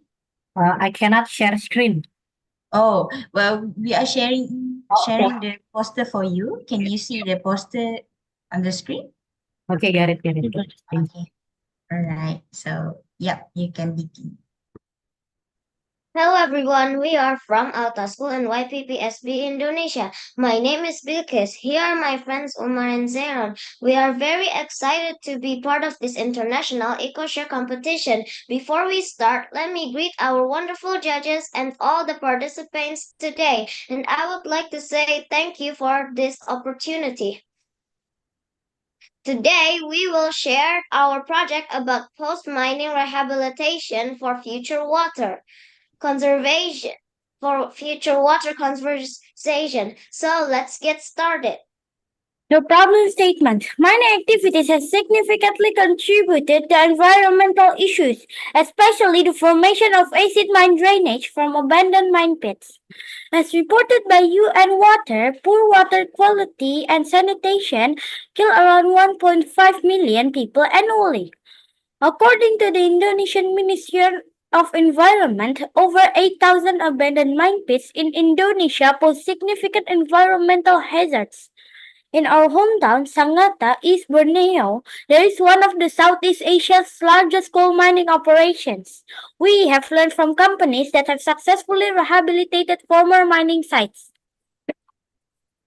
I cannot share screen.
Oh, well, we are sharing
Okay.
the poster for you. Can you see the poster on the screen?
Okay, got it, got it. Thank you.
Okay. All right. So, yep, you can begin.
Hello everyone, we are from Alta School and YPPSB Indonesia. My name is Bilkis. Here are my friends Umar and Zeron. We are very excited to be part of this international EcoShare competition. Before we start, let me greet our wonderful judges and all the participants today. And I would like to say thank you for this opportunity. Today, we will share our project about post-mining rehabilitation for future water conservation for future water conservation. So let's get started.
The problem statement. Mining activities have significantly contributed to environmental issues, especially the formation of acid mine drainage from abandoned mine pits. As reported by UN Water, poor water quality and sanitation kill around 1.5 million people annually. According to the Indonesian Ministry of Environment, over 8,000 abandoned mine pits in Indonesia pose significant environmental hazards. In our hometown, Sangatta, East Borneo, there is one of the Southeast Asia's largest coal mining operations. We have learned from companies that have successfully rehabilitated former mining sites.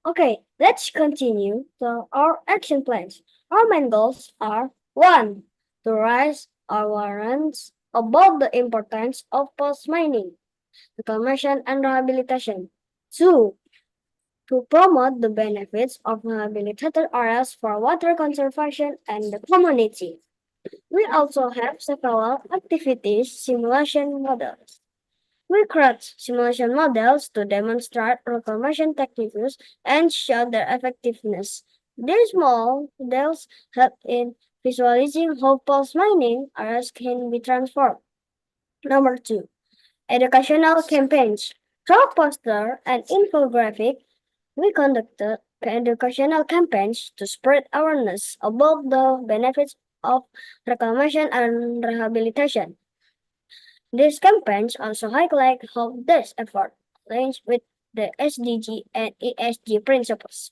Okay, let's continue our action plans. Our main goals are 1. To raise awareness about the importance of post mining, reclamation, and rehabilitation. 2. To promote the benefits of rehabilitated areas for water conservation and the community. We also have several activities simulation models. We create simulation models to demonstrate reclamation techniques and show their effectiveness. These models help in visualizing how pulse mining areas can be transformed. Number 2. Educational campaigns. Through poster and infographic, we conducted educational campaigns to spread awareness about the benefits of reclamation and rehabilitation. These campaigns also highlight how this effort aligns with the SDG and ESG principles.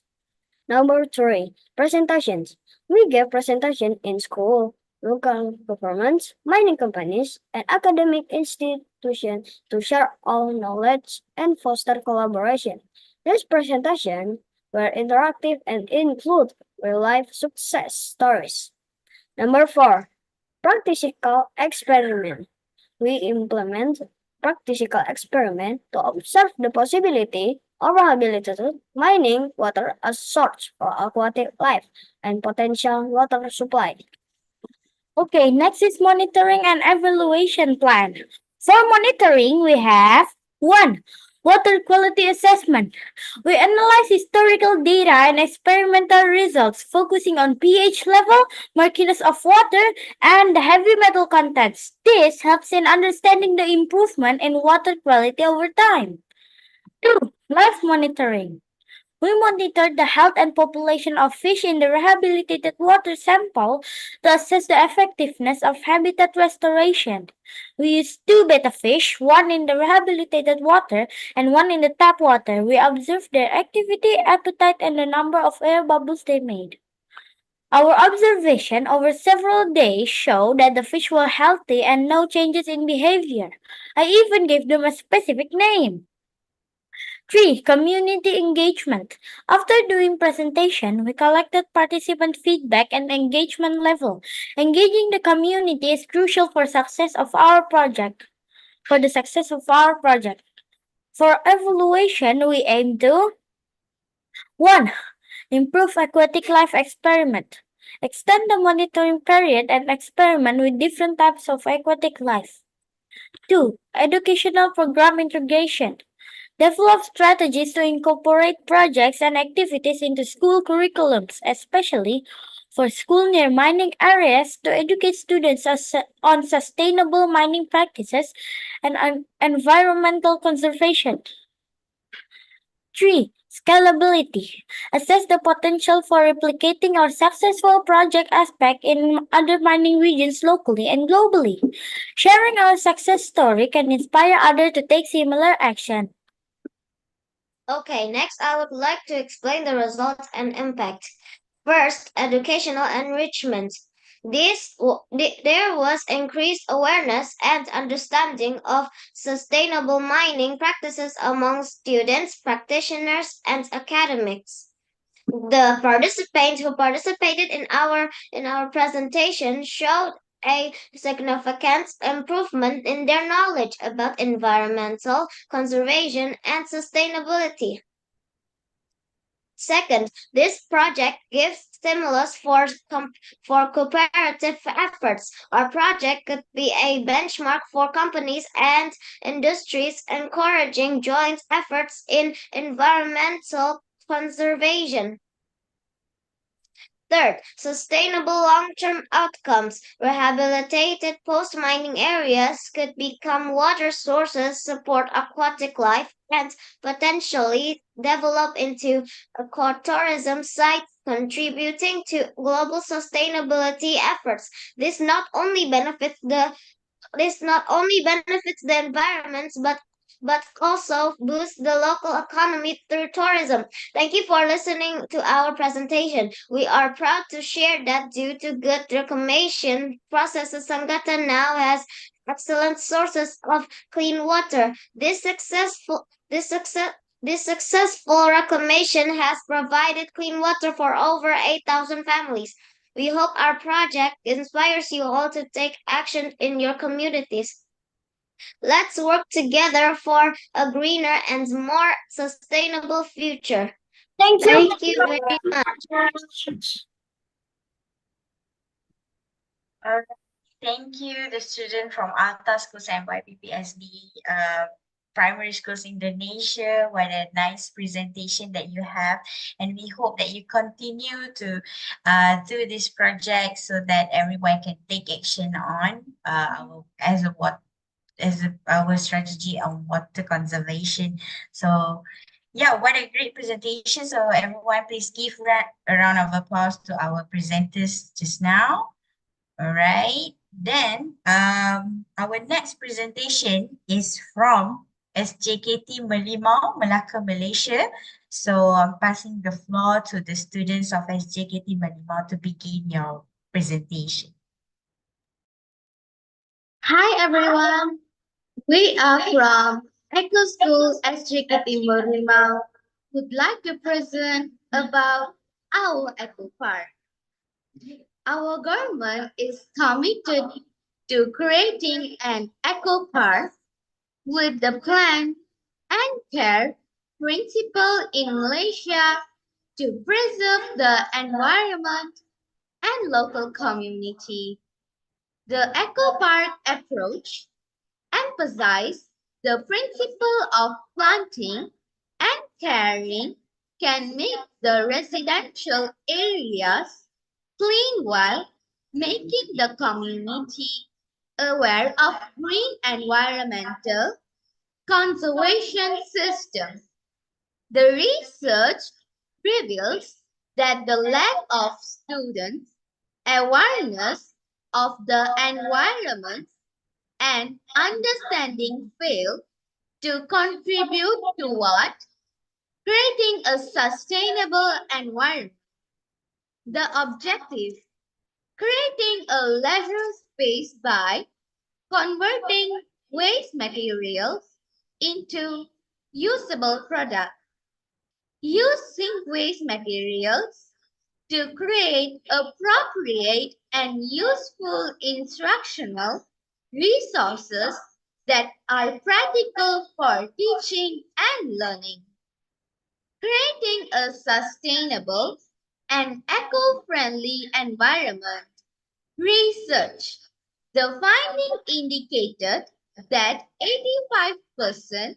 Number 3. Presentations. We give presentation in school, local governments, mining companies, and academic institutions to share our knowledge and foster collaboration. These presentations were interactive and include real-life success stories. Number 4. Practical experiment. We implement practical experiment to observe the possibility of rehabilitated mining water as source for aquatic life and potential water supply. Okay, next is monitoring and evaluation plan. For monitoring, we have 1. Water quality assessment. We analyze historical data and experimental results focusing on pH level, murkiness of water, and the heavy metal contents. This helps in understanding the improvement in water quality over time. 2. Life monitoring. We monitored the health and population of fish in the rehabilitated water sample to assess the effectiveness of habitat restoration. We used 2 betta fish, one in the rehabilitated water and one in the tap water. We observed their activity, appetite, and the number of air bubbles they made. Our observation over several days showed that the fish were healthy and no changes in behavior. I even gave them a specific name. 3. Community engagement. After doing presentation, we collected participant feedback and engagement level. Engaging the community is crucial for success of our project. For the success of our project. For evaluation, we aim to 1. Improve aquatic life experiment. Extend the monitoring period and experiment with different types of aquatic life. 2. Educational program integration. Develop strategies to incorporate projects and activities into school curriculums, especially for school near mining areas to educate students on sustainable mining practices and environmental conservation. 3. Scalability. Assess the potential for replicating our successful project aspect in other mining regions locally and globally. Sharing our success story can inspire others to take similar action.
Okay, next I would like to explain the results and impact. First, educational enrichment. There was increased awareness and understanding of sustainable mining practices among students, practitioners, and academics. The participants who participated in our presentation showed a significant improvement in their knowledge about environmental conservation and sustainability. Second, this project gives stimulus for cooperative efforts. Our project could be a benchmark for companies and industries, encouraging joint efforts in environmental conservation. Third, sustainable long-term outcomes. Rehabilitated post-mining areas could become water sources, support aquatic life, and potentially develop into ecotourism sites, contributing to global sustainability efforts. This not only benefits the environment, but also boosts the local economy through tourism. Thank you for listening to our presentation. We are proud to share that due to good reclamation processes, Sangatta now has excellent sources of clean water. This successful reclamation has provided clean water for over 8,000 families. We hope our project inspires you all to take action in your communities. Let's work together for a greener and more sustainable future.
Thank you.
Thank you very much.
Thank you, the student from Alta Schools and YPPSD Primary Schools Indonesia. What a nice presentation that you have. And we hope that you continue to do this project so that everyone can take action on our strategy on water conservation. So yeah, what a great presentation. So everyone, please give a round of applause to our presenters just now. All right. Then our next presentation is from SJKT Merlimau, Melaka, Malaysia. So I'm passing the floor to the students of SJKT Merlimau to begin your presentation.
Hi everyone, we are from Eco School SJKT Merlimau. Would like to present about our Eco Park. Our government is committed to creating an eco park with the plan and care principle in Malaysia to preserve the environment and local community. The eco park approach emphasizes the principle of planting and caring can make the residential areas clean while making the community aware of green environmental conservation systems. The research reveals that the lack of students' awareness of the environment and understanding fail to contribute toward creating a sustainable environment. The objective: creating a leisure space by converting waste materials into usable products. Using waste materials to create appropriate and useful instructional resources that are practical for teaching and learning. creating a sustainable and eco-friendly environment. Research. The finding indicated that 85%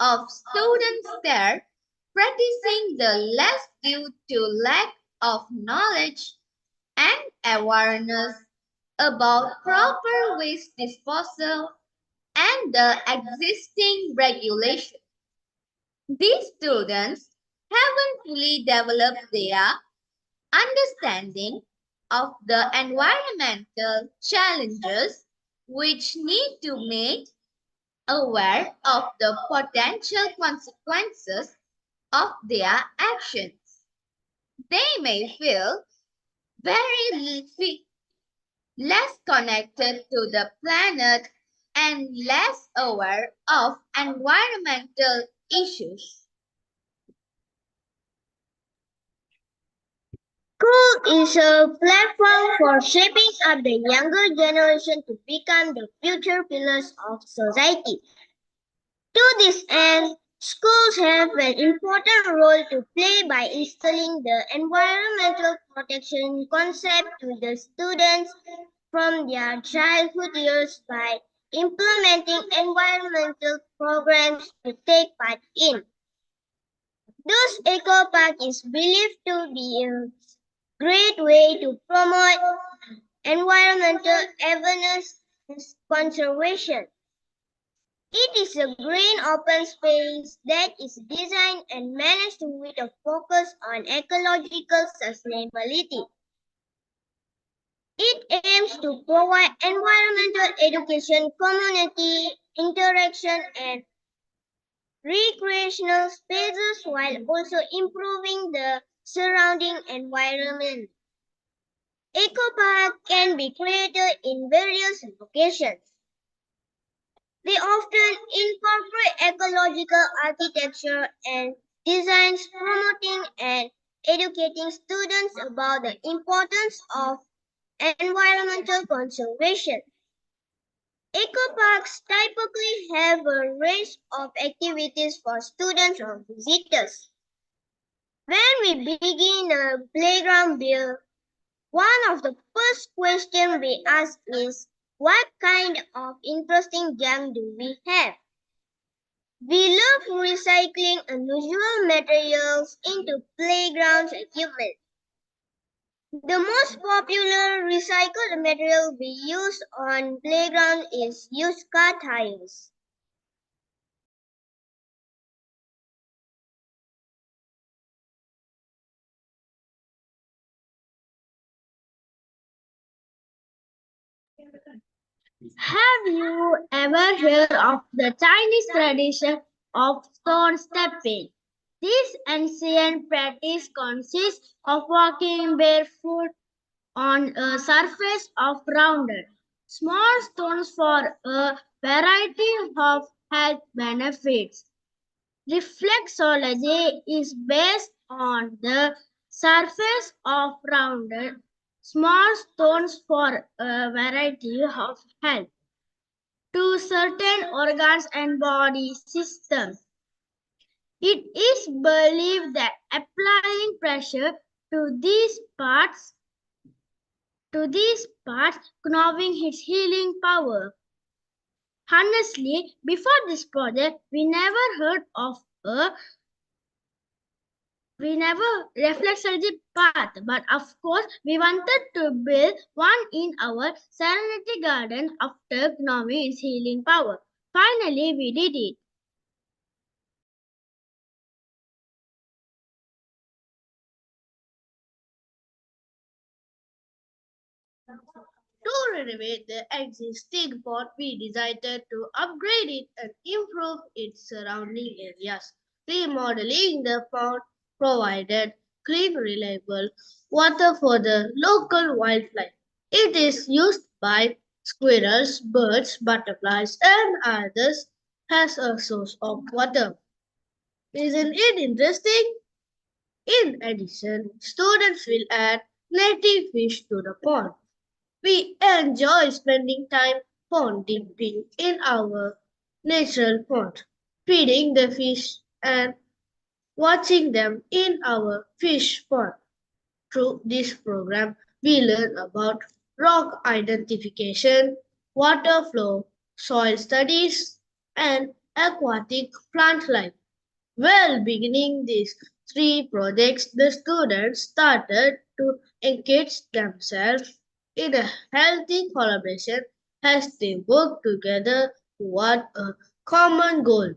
of students there practicing the less due to lack of knowledge and awareness about proper waste disposal and the existing regulation. These students haven't fully developed their understanding of the environmental challenges which need to make aware of the potential consequences of their actions. They may feel less connected to the planet and less aware of environmental issues. School is a platform for shaping up the younger generation to become the future pillars of society. To this end, schools have an important role to play by instilling the environmental protection concept to the students from their childhood years by implementing environmental programs to take part in. Thus, Eco Park is believed to be a great way to promote environmental awareness and conservation. It is a green open space that is designed and managed with a focus on ecological sustainability. It aims to provide environmental education, community interaction, and recreational spaces while also improving the surrounding environment. Eco Park can be created in various locations. They often incorporate ecological architecture and designs promoting and educating students about the importance of environmental conservation. Eco parks typically have a range of activities for students or visitors. When we begin a playground build, one of the first questions we ask is, what kind of interesting junk do we have? We love recycling unusual materials into playground equipment. The most popular recycled material we use on playground is used car tires. Have you ever heard of the Chinese tradition of stone stepping? This ancient practice consists of walking barefoot on a surface of rounded, small stones for a variety of health benefits. Reflexology is based on the surface of rounded, small stones for a variety of health to certain organs and body systems. It is believed that applying pressure to these parts, knowing its healing power. Honestly, before this project, we never reflexology path, but of course, we wanted to build one in our Serenity Garden after knowing its healing power. Finally, we did it. To renovate the existing pond, we decided to upgrade it and improve its surrounding areas. Remodeling the pond provided clean, reliable water for the local wildlife. It is used by squirrels, birds, butterflies, and others as a source of water. Isn't it interesting? In addition, students will add native fish to the pond. We enjoy spending time pond dipping in our natural pond, feeding the fish and
watching them in our fish pond. Through this program, we learn about rock identification, water flow, soil studies, and aquatic plant life. Well, beginning these three projects, the students started to engage themselves in a healthy collaboration as they work together toward a common goal.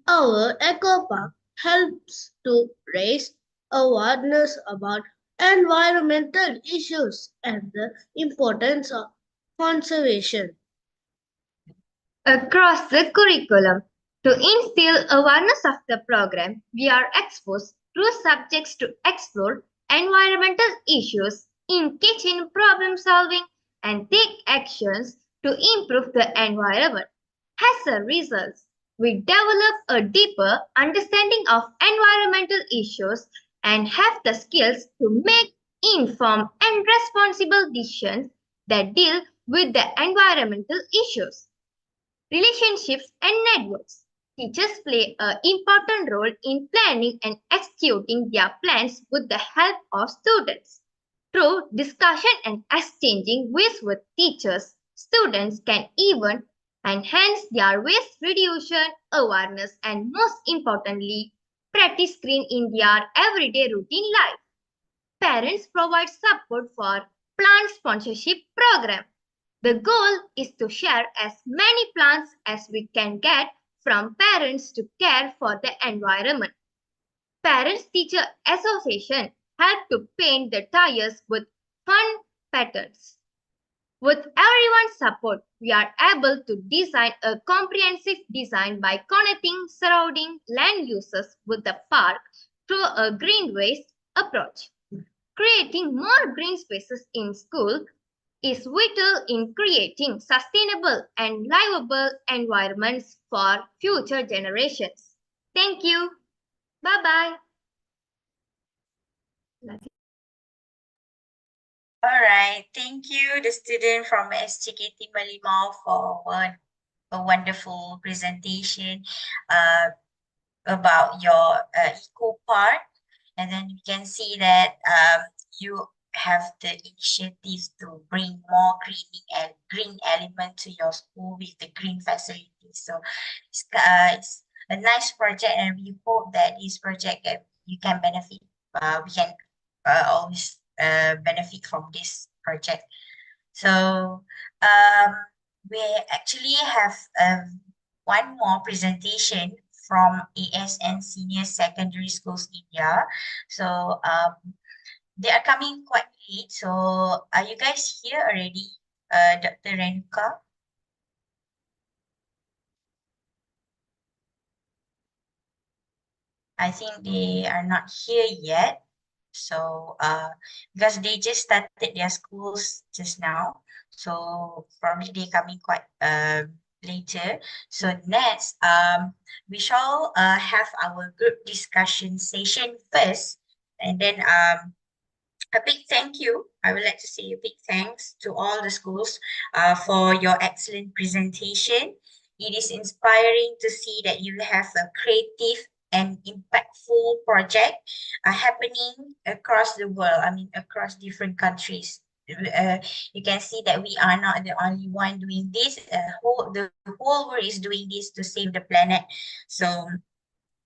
Our eco park helps to raise awareness about environmental issues and the importance of conservation.
Across the curriculum, to instill awareness of the program, we are exposed through subjects to explore environmental issues, engage in problem solving, and take actions to improve the environment. As a result, we develop a deeper understanding of environmental issues and have the skills to make informed and responsible decisions that deal with the environmental issues. Relationships and networks. Teachers play an important role in planning and executing their plans with the help of students. Through discussion and exchanging views with teachers, students can even enhance their waste reduction awareness and most importantly, practice green in their everyday routine life. Parents provide support for plant sponsorship program. The goal is to share as many plants as we can get from parents to care for the environment. Parents Teacher Association help to paint the tires with fun patterns. With everyone's support, we are able to design a comprehensive design by connecting surrounding land uses with the park through a green waste approach. Creating more green spaces in school is vital in creating sustainable and livable environments for future generations. Thank you. Bye bye.
All right, thank you, the student from SGKT Malimau for a wonderful presentation about your eco part. And then you can see that you have the initiative to bring more green element to your school with the green facilities. So it's a nice project, and we hope that this project you can benefit. We can always benefit from this project. So we actually have one more presentation from ASN Senior Secondary Schools India. So they are coming quite late. So are you guys here already, Dr. Renuka? I think they are not here yet. So because they just started their schools just now. So probably they coming quite later. So next, we shall have our group discussion session first. And then a big thank you. I would like to say a big thanks to all the schools for your excellent presentation. It is inspiring to see that you have a creative and impactful project happening across the world. I mean, across different countries. You can see that we are not the only one doing this. The whole world is doing this to save the planet. So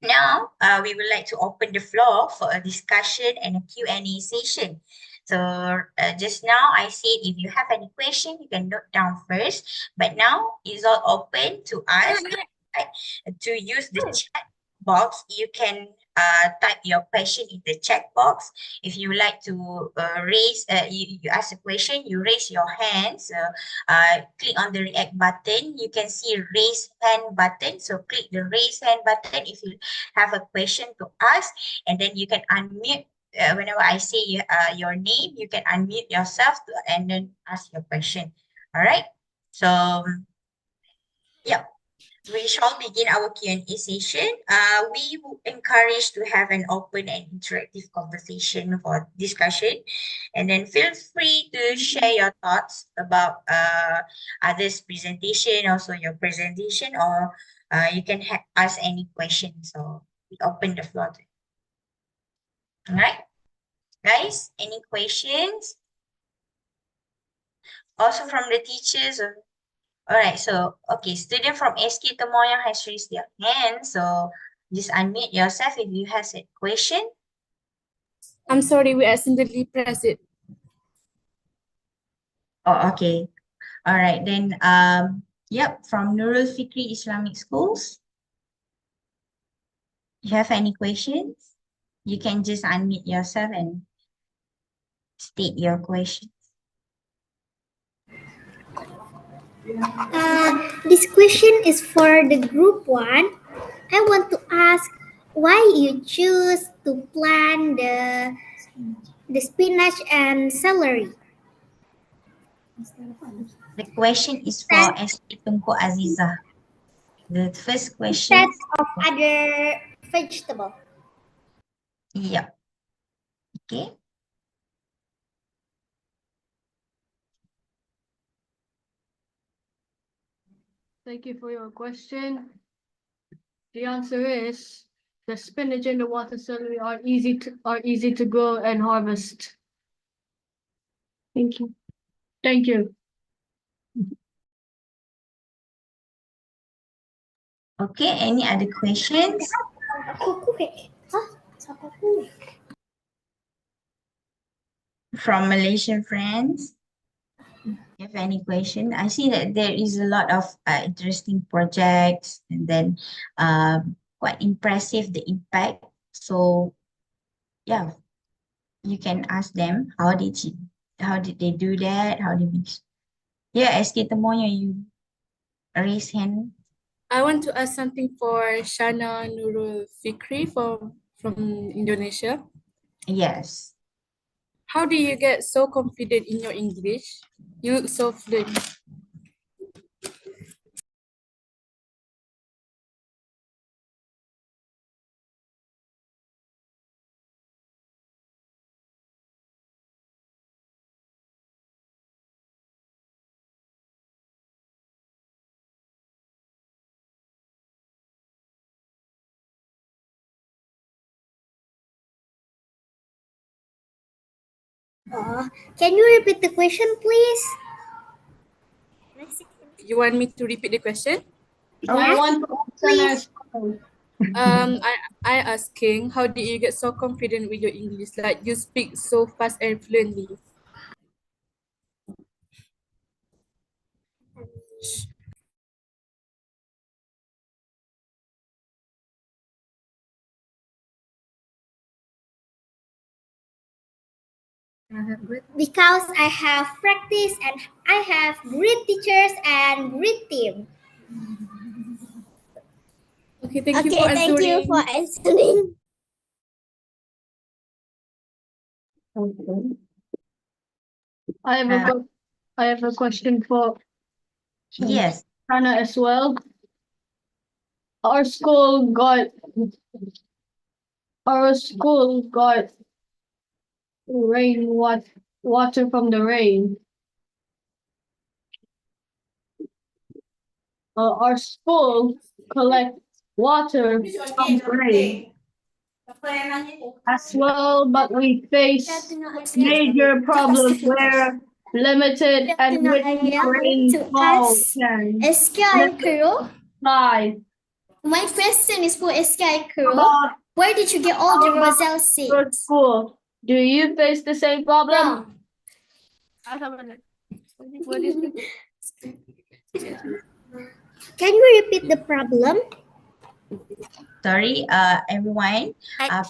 now, we would like to open the floor for a discussion and a Q&A session. So just now I said if you have any question, you can note down first. But now it's all open to us. Right? To use the chat box, you can type your question in the chat box. If you like to you ask a question, you raise your hand. So click on the react button. You can see raise hand button. So click the raise hand button if you have a question to ask, and then you can unmute. Whenever I say your name, you can unmute yourself and then ask your question. All right. So yeah. We shall begin our Q&A session. We will encourage to have an open and interactive conversation for discussion. And then feel free to share your thoughts about others' presentation, also your presentation, or you can ask any questions. So we open the floor to you. All right, guys, any questions? Also from the teachers? All right, so, okay, student from SK Temoyang has raised their hand, so just unmute yourself if you have a question.
I'm sorry, we accidentally pressed it.
Oh, okay. All right, then, yep, from Nurul Fikri Islamic Schools. You have any questions? You can just unmute yourself and state your question.
This question is for the group one. I want to ask why you choose to plant the spinach and celery.
The question is for SK Tunku Aziza. The first question.
Instead of other vegetable.
Yeah. Okay.
Thank you for your question. The answer is the spinach and the water celery are easy to grow and harvest. Thank you. Thank you.
Okay, any other questions? From Malaysian friends? You have any question? I see that there is a lot of interesting projects and then quite impressive the impact. So yeah, you can ask them how did they do that? How did they yeah, SK Temoyo, you raise hand.
I want to ask something for Shana Nurul Fikri from Indonesia.
Yes.
How do you get so confident in your English? You look so fluent.
Can you repeat the question, please?
You want me to repeat the question?
I want to answer.
I asking, how did you get so confident with your English? Like you speak so fast and fluently.
Because I have practice and I have great teachers and great team.
Okay, thank you for answering.
Thank you for answering.
Okay. I have a question for
Yes.
Hannah as well. Our school got water from the rain. Our school collects water from the rain as well, but we face major problems where limited and rainfall can
SKI Kuro.
supply.
My question is for SKI Kuro. Where did you get all the Roselle seeds?
Your school, do you face the same problem? What is it?
Can you repeat the problem?
Sorry, everyone.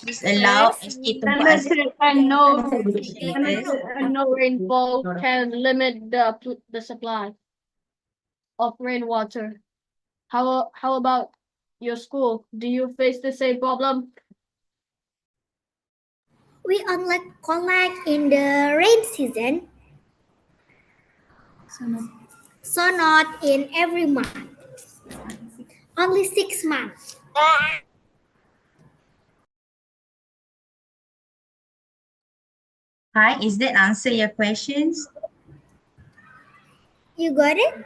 Please allow SK Tunku Aziza.
Limited and no rainfall can limit the supply of rainwater. How about your school? Do you face the same problem?
We only collect in the rain season, so not in every month. Only 6 months.
Hi, is that answer your questions?
You got it?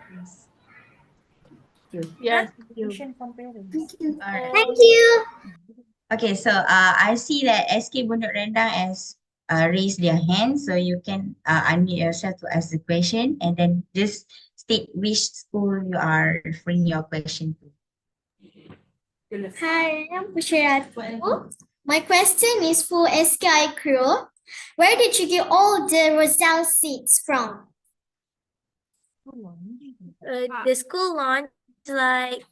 Yes.
Thank you.
All right.
Thank you.
Okay, so I see that SK Bundut Rendang has raised their hand, so you can unmute yourself to ask the question, and then just state which school you are referring your question to.
Hi, I'm Pusharatu. My question is for SKI Crew. Where did you get all the Roselle seeds from?
The school launch like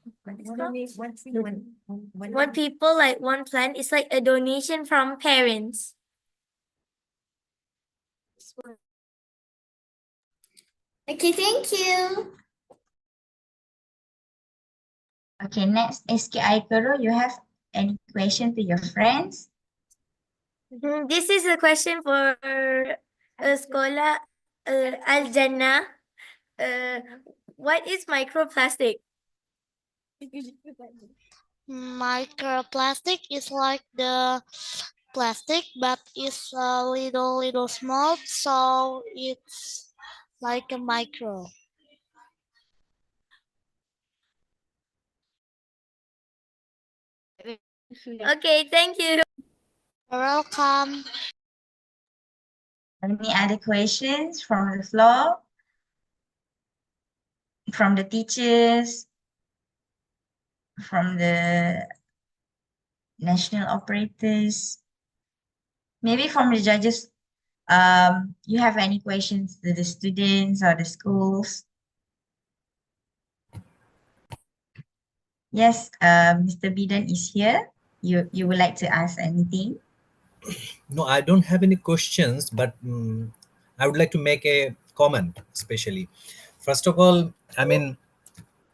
one people like one plant. It's like a donation from parents.
Okay, thank you.
Okay, next SKI Kuro, you have any question to your friends?
This is a question for Sekolah Al Jannah. What is microplastic?
Microplastic is like the plastic, but it's a little small, so it's like a micro.
Okay, thank you.
You're welcome.
Any other questions from the floor? From the teachers? From the national operators? Maybe from the judges? You have any questions to the students or the schools? Yes, Mr. Bidan is here. You would like to ask anything?
No, I don't have any questions, but I would like to make a comment, especially. First of all, I mean,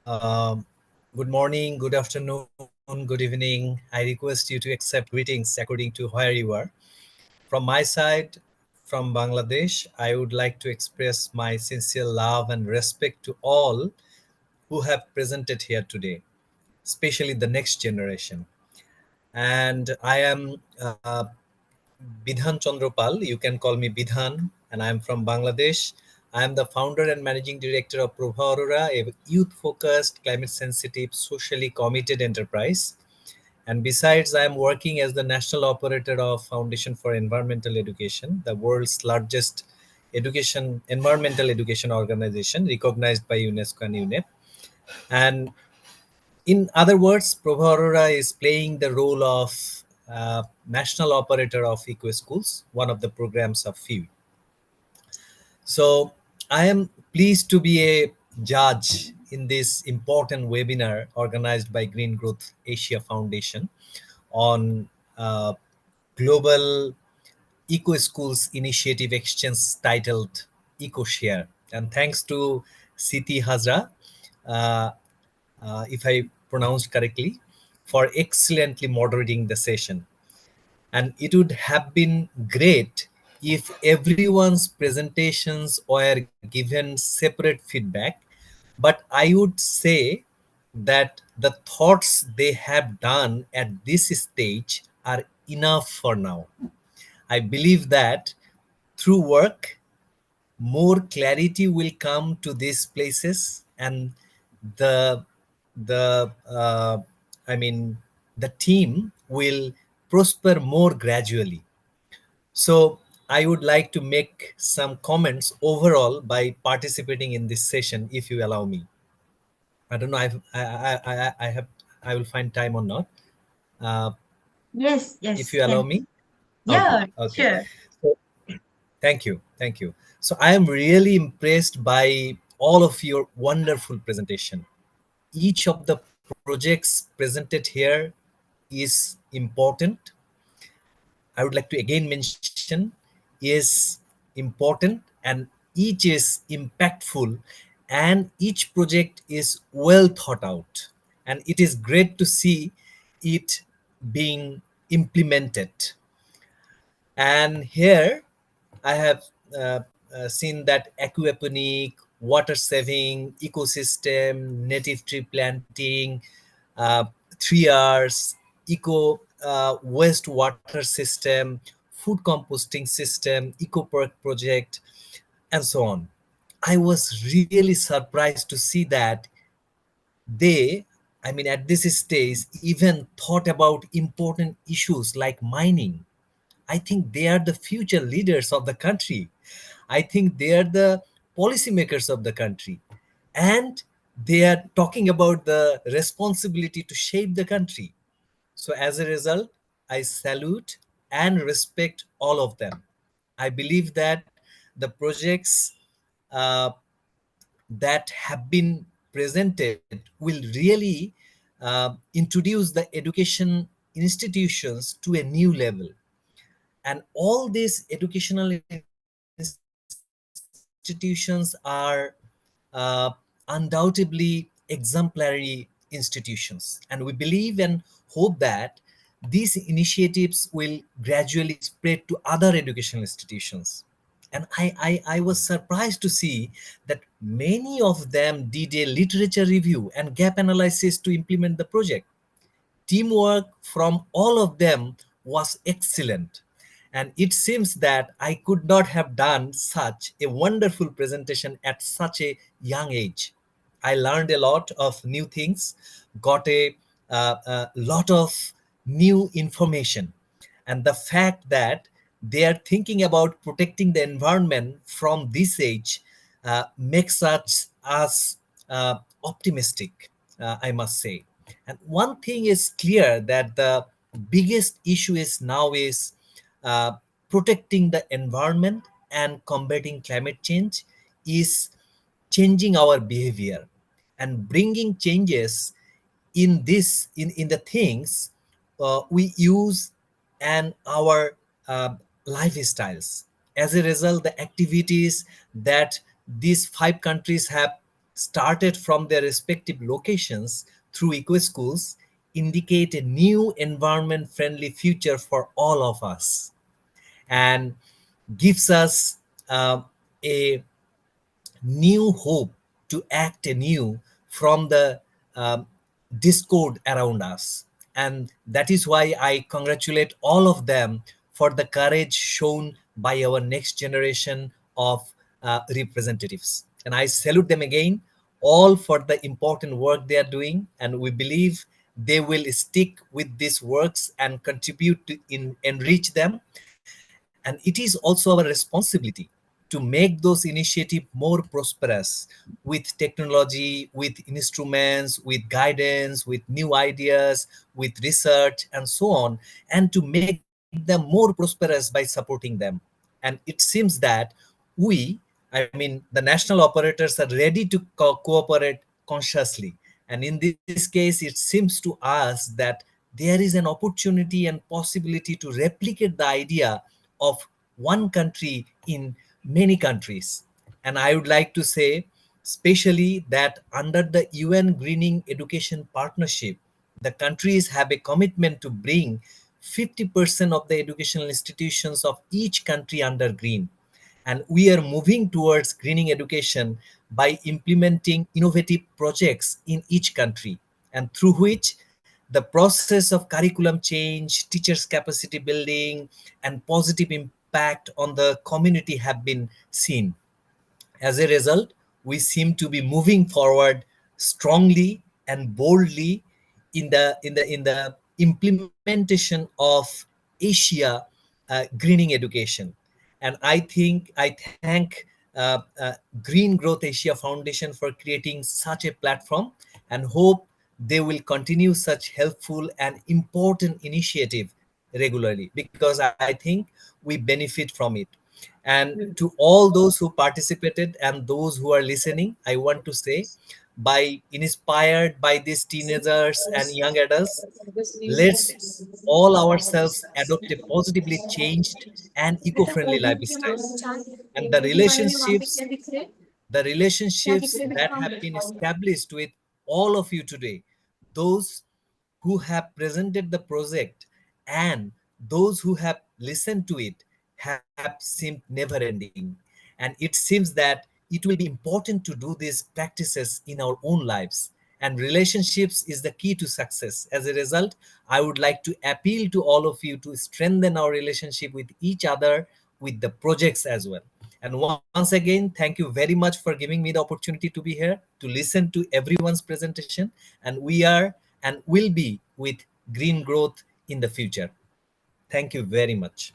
good morning, good afternoon, good evening. I request you to accept greetings according to where you are. From my side, from Bangladesh, I would like to express my sincere love and respect to all who have presented here today, especially the next generation. And I am Bidhan Chandropal. You can call me Bidhan, and I am from Bangladesh. I am the founder and managing director of Prabha Aurora, a youth-focused, climate-sensitive, socially committed enterprise. And besides, I am working as the national operator of Foundation for Environmental Education, the world's largest environmental education organization recognized by UNESCO and UNEP. And in other words, Prabha Aurora is playing the role of national operator of eco schools, one of the programs of few. So I am pleased to be a judge in this important webinar organized by Green Growth Asia Foundation on global eco schools initiative exchange titled EcoShare. And thanks to Siti Hazra, uh, if I pronounced correctly, for excellently moderating the session. And it would have been great if everyone's presentations were given separate feedback. But I would say that the thoughts they have done at this stage are enough for now. I believe that through work, more clarity will come to these places, and the the I mean the team will prosper more gradually. So I would like to make some comments overall by participating in this session, if you allow me. I don't know I will find time or not. uh,
Yes,
if
yes,
you allow
can.
me.
Yeah,
Okay.
sure.
So, thank you. So I am really impressed by all of your wonderful presentation. Each of the projects presented here is important. I would like to again mention is important, and each is impactful, and each project is well thought out, and it is great to see it being implemented. And here I have seen that aquaponic, water saving, ecosystem, native tree planting, uh, 3Rs, eco wastewater system, food composting system, eco park project, and so on. I was really surprised to see that they I mean, at this stage, even thought about important issues like mining. I think they are the future leaders of the country. I think they are the policymakers of the country. And they are talking about the responsibility to shape the country. So, as a result, I salute and respect all of them. I believe that the projects uh, that have been presented will really introduce the education institutions to a new level. And all these educational institutions are undoubtedly exemplary institutions. And we believe and hope that these initiatives will gradually spread to other educational institutions. And I was surprised to see that many of them did a literature review and gap analysis to implement the project. Teamwork from all of them was excellent. And it seems that I could not have done such a wonderful presentation at such a young age. I learned a lot of new things, got a lot of new information. And the fact that they are thinking about protecting the environment from this age makes us optimistic, I must say. And one thing is clear, that the biggest issue is now is uh, protecting the environment and combating climate change is changing our behavior and bringing changes in in the things we use and our lifestyles. As a result, the activities that these five countries have started from their respective locations through eco schools indicate a new environment friendly future for all of us, and gives us a new hope to act anew from the discord around us. And that is why I congratulate all of them for the courage shown by our next generation of representatives. And I salute them again, all for the important work they are doing. And we believe they will stick with these works and contribute to enrich them. And it is also our responsibility to make those initiatives more prosperous with technology, with instruments, with guidance, with new ideas, with research, and so on, and to make them more prosperous by supporting them. And it seems that we, I mean, the national operators are ready to cooperate consciously. And in this case, it seems to us that there is an opportunity and possibility to replicate the idea of one country in many countries. And I would like to say, especially, that under the UN Greening Education Partnership, the countries have a commitment to bring 50% of the educational institutions of each country under green. And we are moving towards greening education by implementing innovative projects in each country, and through which the process of curriculum change, teachers' capacity building, and positive impact on the community have been seen. As a result, we seem to be moving forward strongly and boldly in the implementation of Asia greening education. And I thank Green Growth Asia Foundation for creating such a platform, and hope they will continue such helpful and important initiative regularly, because I think we benefit from it. And to all those who participated and those who are listening, I want to say, by inspired by these teenagers and young adults, let's all ourselves adopt a positively changed and eco-friendly lifestyle. And the relationships that have been established with all of you today, those who have presented the project and those who have listened to it, have seemed never ending. And it seems that it will be important to do these practices in our own lives. And relationships is the key to success. As a result, I would like to appeal to all of you to strengthen our relationship with each other, with the projects as well. And once again, thank you very much for giving me the opportunity to be here to listen to everyone's presentation. And we are and will be with green growth in the future. Thank you very much.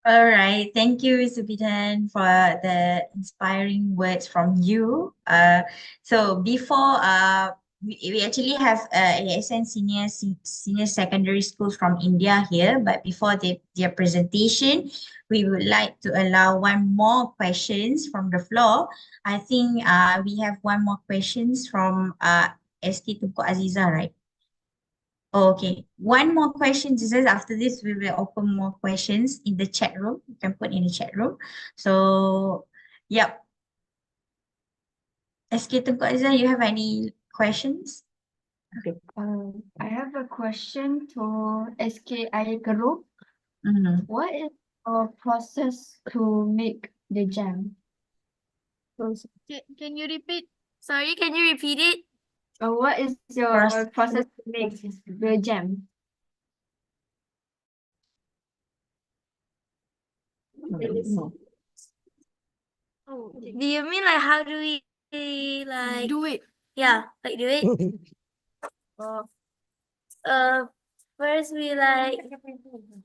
All right. Thank you, Zubidan, for the inspiring words from you. So before we actually have ASN senior secondary schools from India here, but before their presentation, we would like to allow one more questions from the floor. I think we have one more questions from SK Tunku Aziza, right? Okay, one more question. This is after this, we will open more questions in the chat room. You can put in the chat room. So, yep. SK Tunku Azizah, you have any questions?
Okay. I have a question to SKI Group. What is our process to make the jam?
Can you repeat? Sorry, can you repeat it?
What is your process to make the jam?
Do you mean like how do we like
Do it.
Yeah, like do it. First we like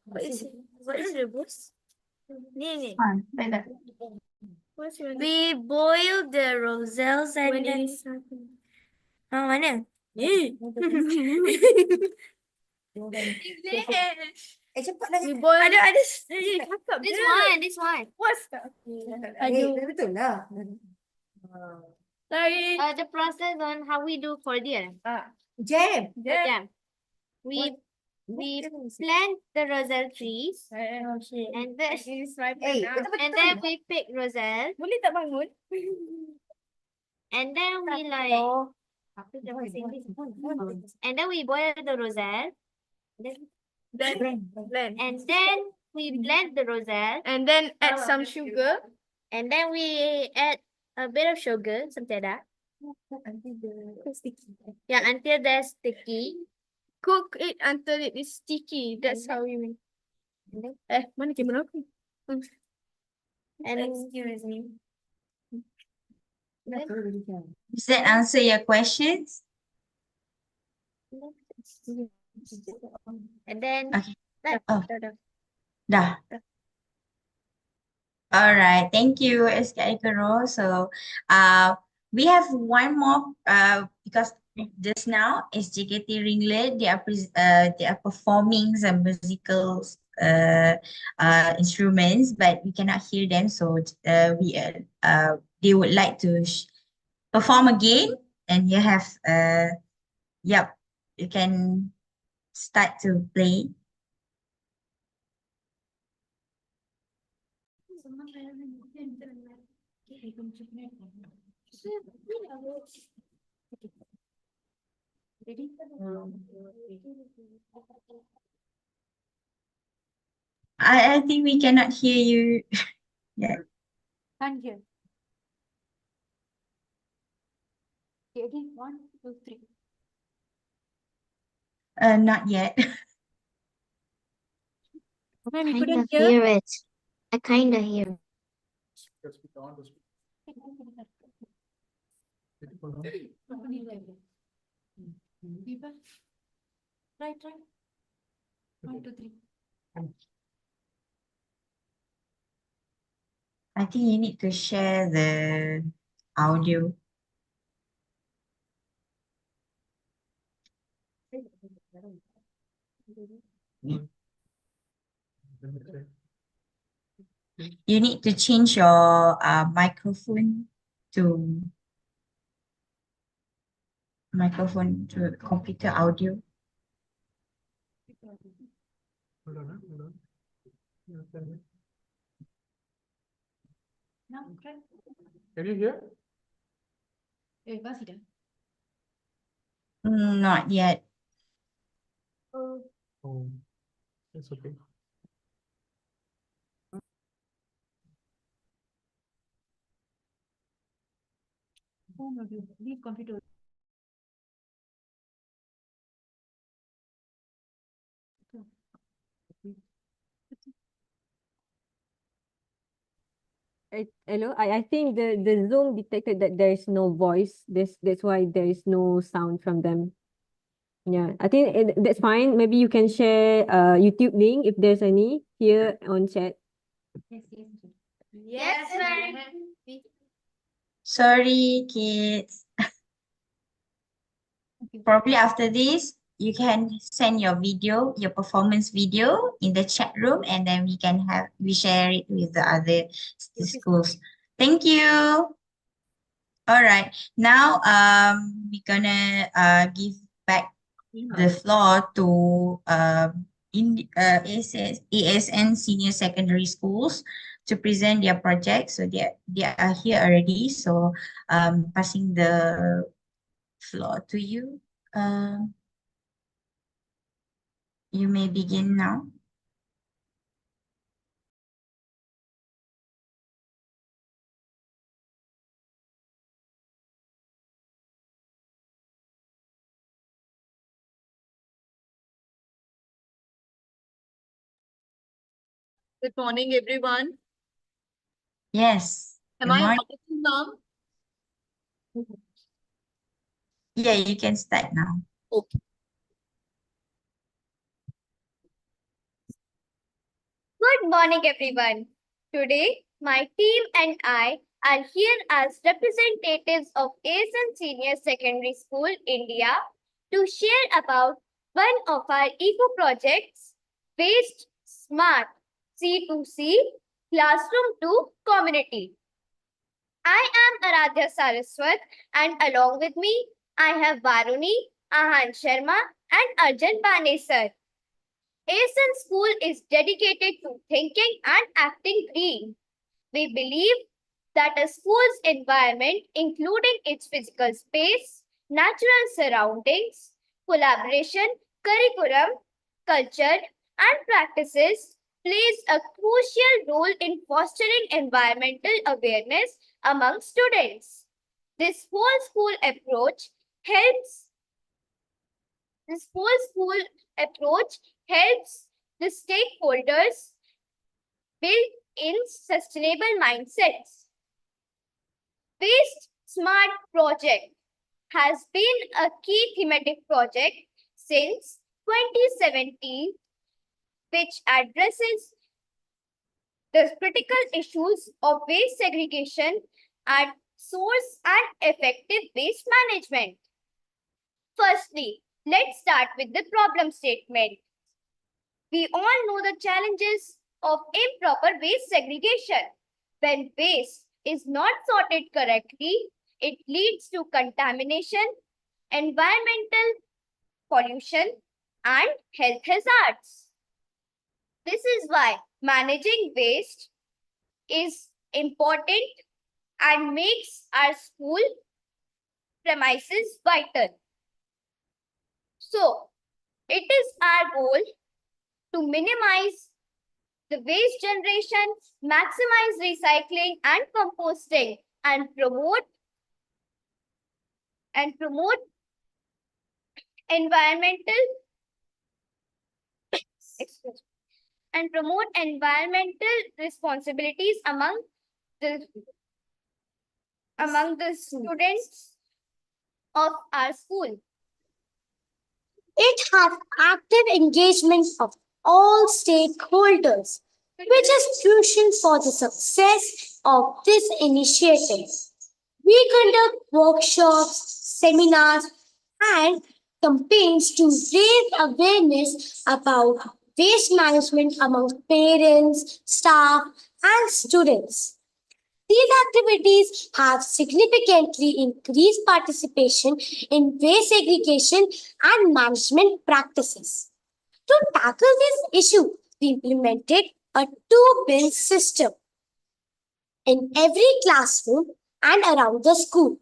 what is the boost? Ni.
Like that.
We boil the roselles and then mana? We boil. Ada
This one.
What's that?
Betul lah.
Sorry.
The process on how we do cordial.
Jam.
Jam. We plant the roselle trees and then we pick roselle.
Boleh tak bangun?
And then we like and then we boil the roselle.
Blend.
And then we blend the roselle.
And then add some sugar.
And then we add a bit of sugar, something like that. Yeah, until they're sticky.
Cook it until it is sticky. That's how we make. Mana kamera aku?
And
excuse me.
Does that answer your questions?
And then
Okay. Dah. All right. Thank you, SK Ikaro. So we have one more because just now is JKT Ringlet. They are performing some musical instruments, but we cannot hear them. So they would like to perform again, and you have yep, you can start to play. I think we cannot hear you yet.
Can't hear. Okay, 1, 2, 3.
Not yet.
Kind of hear it. I kind of hear.
Try. 1, 2, 3.
I think you need to share the audio. You need to change your microphone to computer audio.
Can you hear?
Not yet.
Oh, it's okay.
Leave computer.
Hello, I think the Zoom detected that there is no voice. That's why there is no sound from them. Yeah, I think that's fine. Maybe you can share YouTube link if there's any here on chat.
Yes, ma'am.
Sorry, kids. Probably after this, you can send your video, your performance video in the chat room, and then we share it with the other schools. Thank you. All right. Now we're gonna give back the floor to ASN senior secondary schools to present their project. So they are here already. So passing the floor to you. You may begin now.
Good morning, everyone.
Yes.
Am
Good
I
morning.
audible now?
Yeah, you can start now.
Okay.
Good morning, everyone. Today, my team and I are here as representatives of ASN Senior Secondary School, India, to share about one of our eco projects, Waste Smart C2C Classroom to Community. I am Aradhya Saraswat, and along with me, I have Varuni, Ahan Sharma, and Arjun Banesar. ASN School is dedicated to thinking and acting green. We believe that a school's environment, including its physical space, natural surroundings, collaboration, curriculum, culture, and practices, plays a crucial role in fostering environmental awareness among students. This whole school approach helps the stakeholders build in sustainable mindsets. Waste Smart Project has been a key thematic project since 2017, which addresses the critical issues of waste segregation at source and effective waste management. Firstly, let's start with the problem statement. We all know the challenges of improper waste segregation. When waste is not sorted correctly, it leads to contamination, environmental pollution, and health hazards. This is why managing waste is important and makes our school premises vital. So, it is our goal to minimize the waste generation, maximize recycling and composting, and promote environmental responsibilities the among the students of our school.
It has active engagement of all stakeholders, which is crucial for the success of this initiative. We conduct workshops, seminars, and campaigns to raise awareness about waste management among parents, staff, and students. These activities have significantly increased participation in waste segregation and management practices. To tackle this issue, we implemented a two-bin system in every classroom and around the school.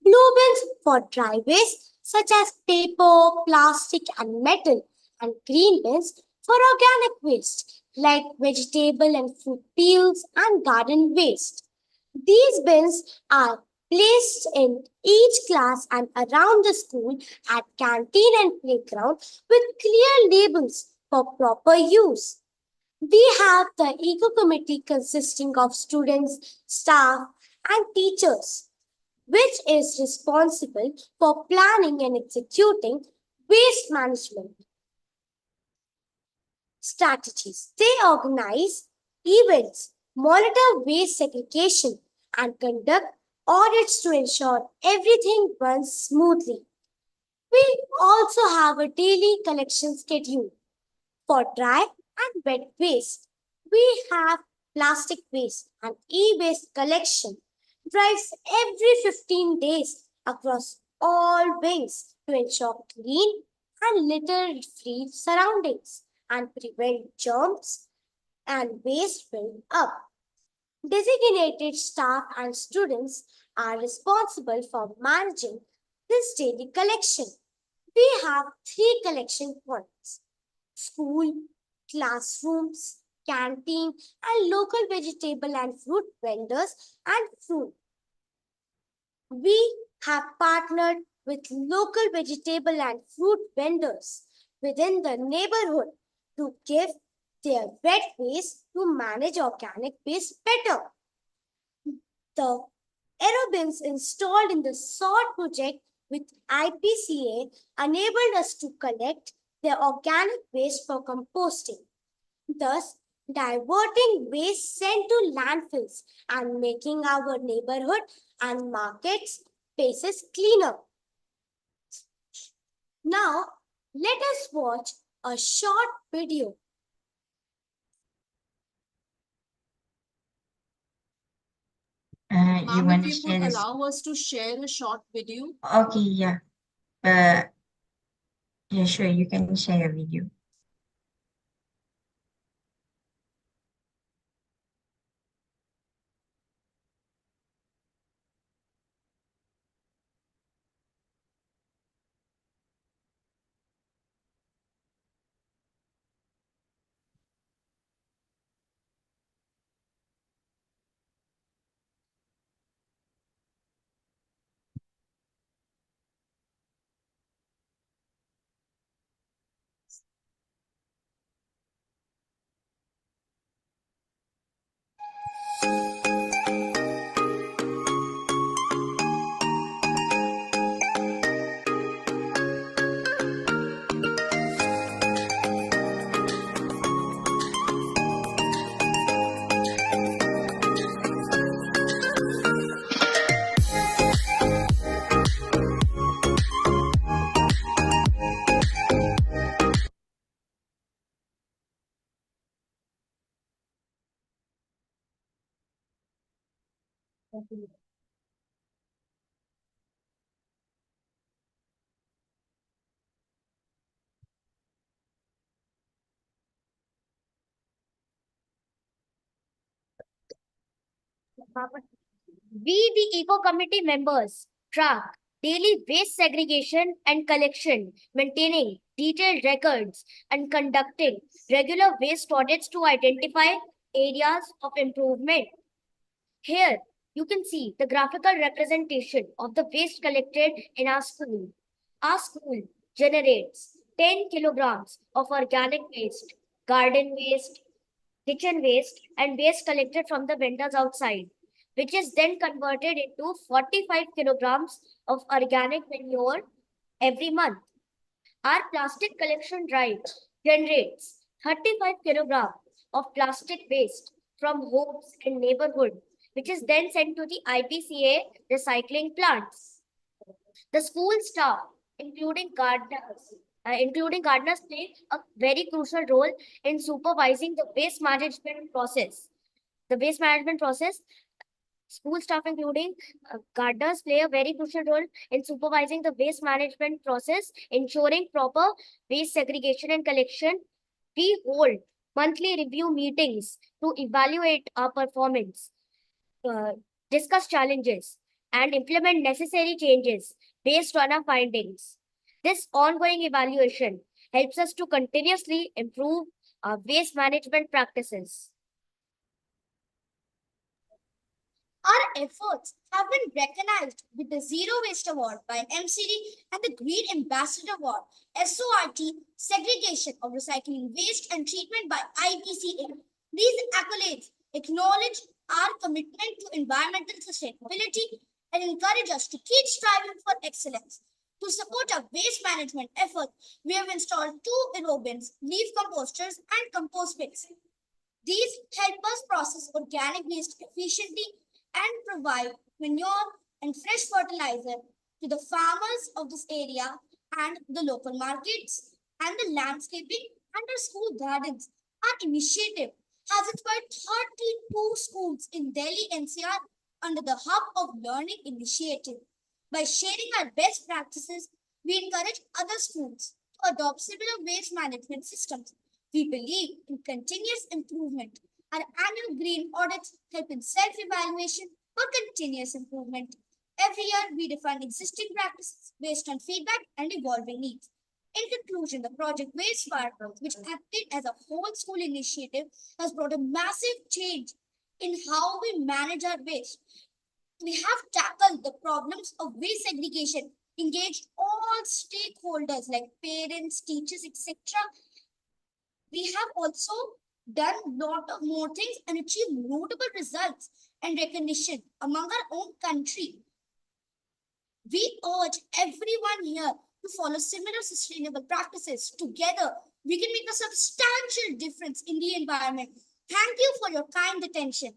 Blue bins for dry waste such as paper, plastic, and metal, and green bins for organic waste like vegetable and fruit peels and garden waste. These bins are placed in each class and around the school at canteen and playground with clear labels for proper use.
We have the Eco Committee consisting of students, staff, and teachers, which is responsible for planning and executing waste management strategies. They organize events, monitor waste segregation, and conduct audits to ensure everything runs smoothly. We also have a daily collection schedule for dry and wet waste. We have plastic waste and e-waste collection drives every 15 days across all wings to ensure clean and litter-free surroundings and prevent germs and waste build up. Designated staff and students are responsible for managing this daily collection. We have 3 collection points: school, classrooms, canteen, and local vegetable and fruit vendors and fruit. We have partnered with local vegetable and fruit vendors within the neighborhood to give their wet waste to manage organic waste better. The aerobins installed in the SORT project with IPCA enabled us to collect their organic waste for composting, thus diverting waste sent to landfills and making our neighborhood and market spaces cleaner. Now, let us watch a short video.
You
Ma'am,
want to
if you
share
could
this?
allow us to share a short video.
Okay, yeah. Yeah, sure. You can share your video.
We, the Eco Committee members, track daily waste segregation and collection, maintaining detailed records, and conducting regular waste audits to identify areas of improvement. Here, you can see the graphical representation of the waste collected in our school. Our school generates 10 kilograms of organic waste, garden waste, kitchen waste, and waste collected from the vendors outside, which is then converted into 45 kilograms of organic manure every month. Our plastic collection drive generates 35 kilograms of plastic waste from homes and neighborhood, which is then sent to the IPCA recycling plants. The school staff, including gardeners, play a very crucial role in supervising the waste management process. The waste management process, school staff, including gardeners, play a very crucial role in supervising the waste management process, ensuring proper waste segregation and collection. We hold monthly review meetings to evaluate our performance, uh, discuss challenges, and implement necessary changes based on our findings. This ongoing evaluation helps us to continuously improve our waste management practices.
Our efforts have been recognized with the Zero Waste Award by MCD and the Green Ambassador Award, SORT, Segregation of Recycling Waste and Treatment by IPCA. These accolades acknowledge our commitment to environmental sustainability and encourage us to keep striving for excellence. To support our waste management efforts, we have installed 2 aerobins, leaf composters, and compost pits. These help us process organic waste efficiently and provide manure and fresh fertilizer to the farmers of this area and the local markets and the landscaping and our school gardens. Our initiative has inspired 32 schools in Delhi NCR under the Hub of Learning initiative. By sharing our best practices, we encourage other schools to adopt similar waste management systems. We believe in continuous improvement. Our annual green audits help in self-evaluation for continuous improvement. Every year, we define existing practices based on feedback and evolving needs. In conclusion, the project Waste Fire, which acted as a whole school initiative, has brought a massive change in how we manage our waste. We have tackled the problems of waste segregation, engaged all stakeholders like parents, teachers, etc. We have also done lot of more things and achieved notable results and recognition among our own country. We urge everyone here to follow similar sustainable practices. Together, we can make a substantial difference in the environment. Thank you for your kind attention.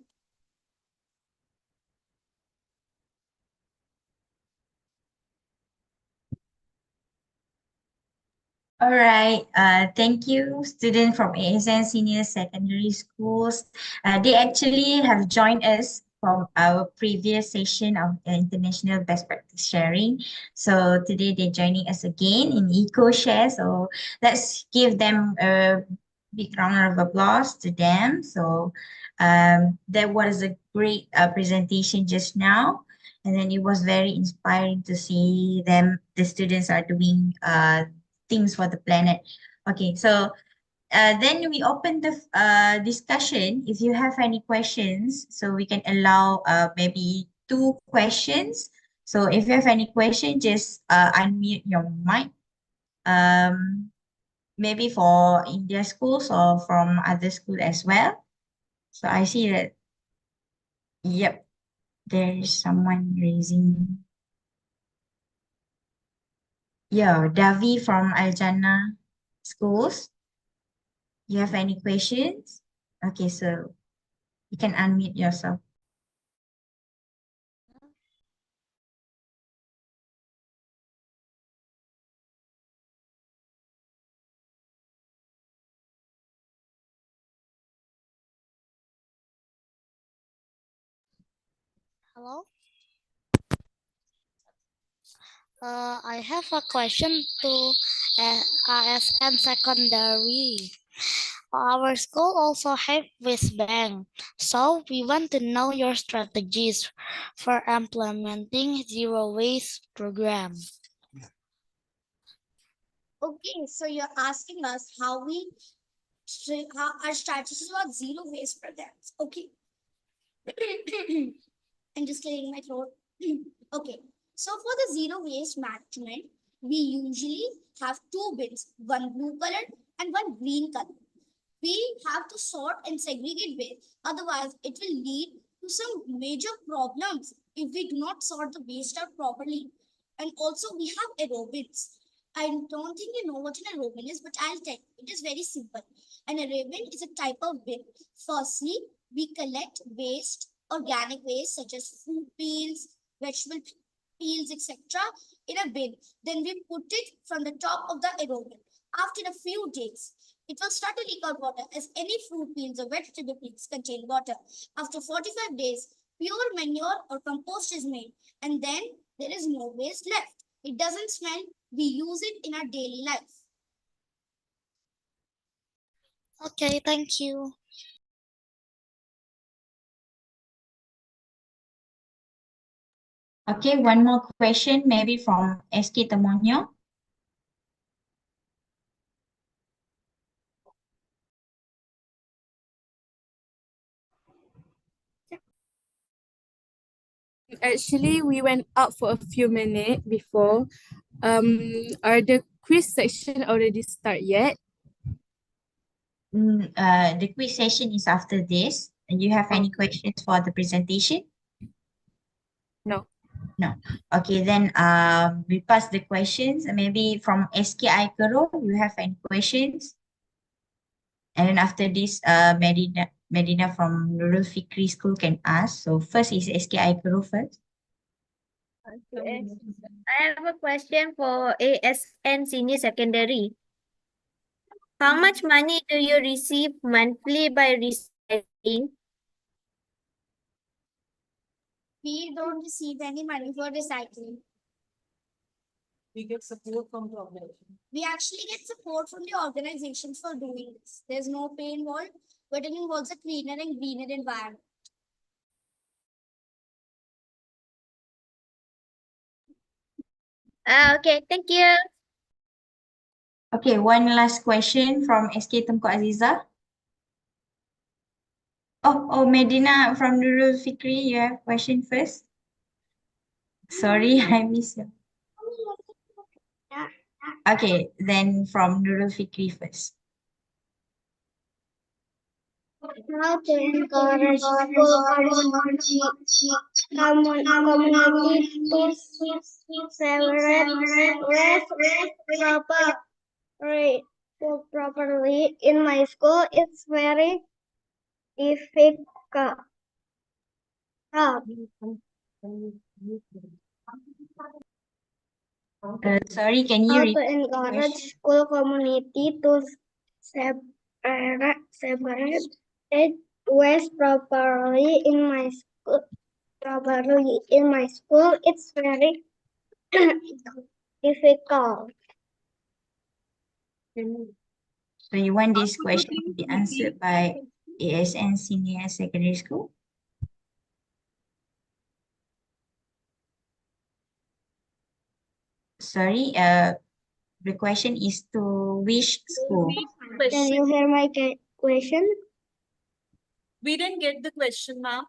All right. Thank you, students from ASN Senior Secondary Schools. They actually have joined us from our previous session of International Best Practice Sharing. So today they're joining us again in EcoShare. So let's give them a big round of applause to them. So that was a great presentation just now. And then it was very inspiring to see them, the students are doing things for the planet. Okay, so then we open the discussion. If you have any questions, so we can allow maybe 2 questions. So if you have any question, just unmute your mic. Maybe for India schools or from other school as well. So I see that, yep, there is someone raising. Yeah, Davi from Aljana schools. You have any questions? Okay, so you can unmute yourself.
Hello. I have a question to ASN Secondary. Our school also have waste bank, so we want to know your strategies for implementing zero waste program.
Okay, so you're asking us how our strategies about zero waste programs. Okay. I'm just clearing my throat. Okay, so for the zero waste management, we usually have 2 bins, one blue colored and one green color. We have to sort and segregate waste, otherwise it will lead to some major problems if we do not sort the waste out properly. And also we have aerobins. I don't think you know what an aerobin is, but I'll tell you. It is very simple. An aerobin is a type of bin. Firstly, we collect waste, organic waste such as fruit peels, vegetable peels, etc. in a bin. Then we put it from the top of the aerobin. After a few days, it will start to leak out water as any fruit peels or vegetable peels contain water. After 45 days, pure manure or compost is made, and then there is no waste left. It doesn't smell. We use it in our daily life.
Okay, thank you.
Okay, one more question, maybe from SK Temonyo.
Actually, we went out for a few minutes before. Are the quiz section already start yet?
The quiz session is after this. And you have any questions for the presentation?
No.
No. Okay, then we pass the questions. Maybe from SKI Kero, you have any questions? And then after this, Medina from Nurul Fikri School can ask. So first is SKI Kero first.
Okay. I have a question for ASN Senior Secondary. How much money do you receive monthly by recycling?
We don't receive any money for recycling.
We get support from the organization.
We actually get support from the organization for doing this. There's no pay involved, but it involves a cleaner and greener environment.
Okay, thank you.
Okay, one last question from SK Tengku Aziza. Oh, Medina from Nurul Fikri, you have question first. Sorry, I missed you. Okay, then from Nurul Fikri first.
How to encourage community to separate waste properly in my school. It's very difficult.
Sorry, can you
How to
repeat the
encourage
question?
school community to separate waste properly in my school. It's very difficult.
So you want this question to be answered by ASN Senior Secondary School? Sorry, the question is to which school?
Can you hear my question?
We didn't get the question, ma'am.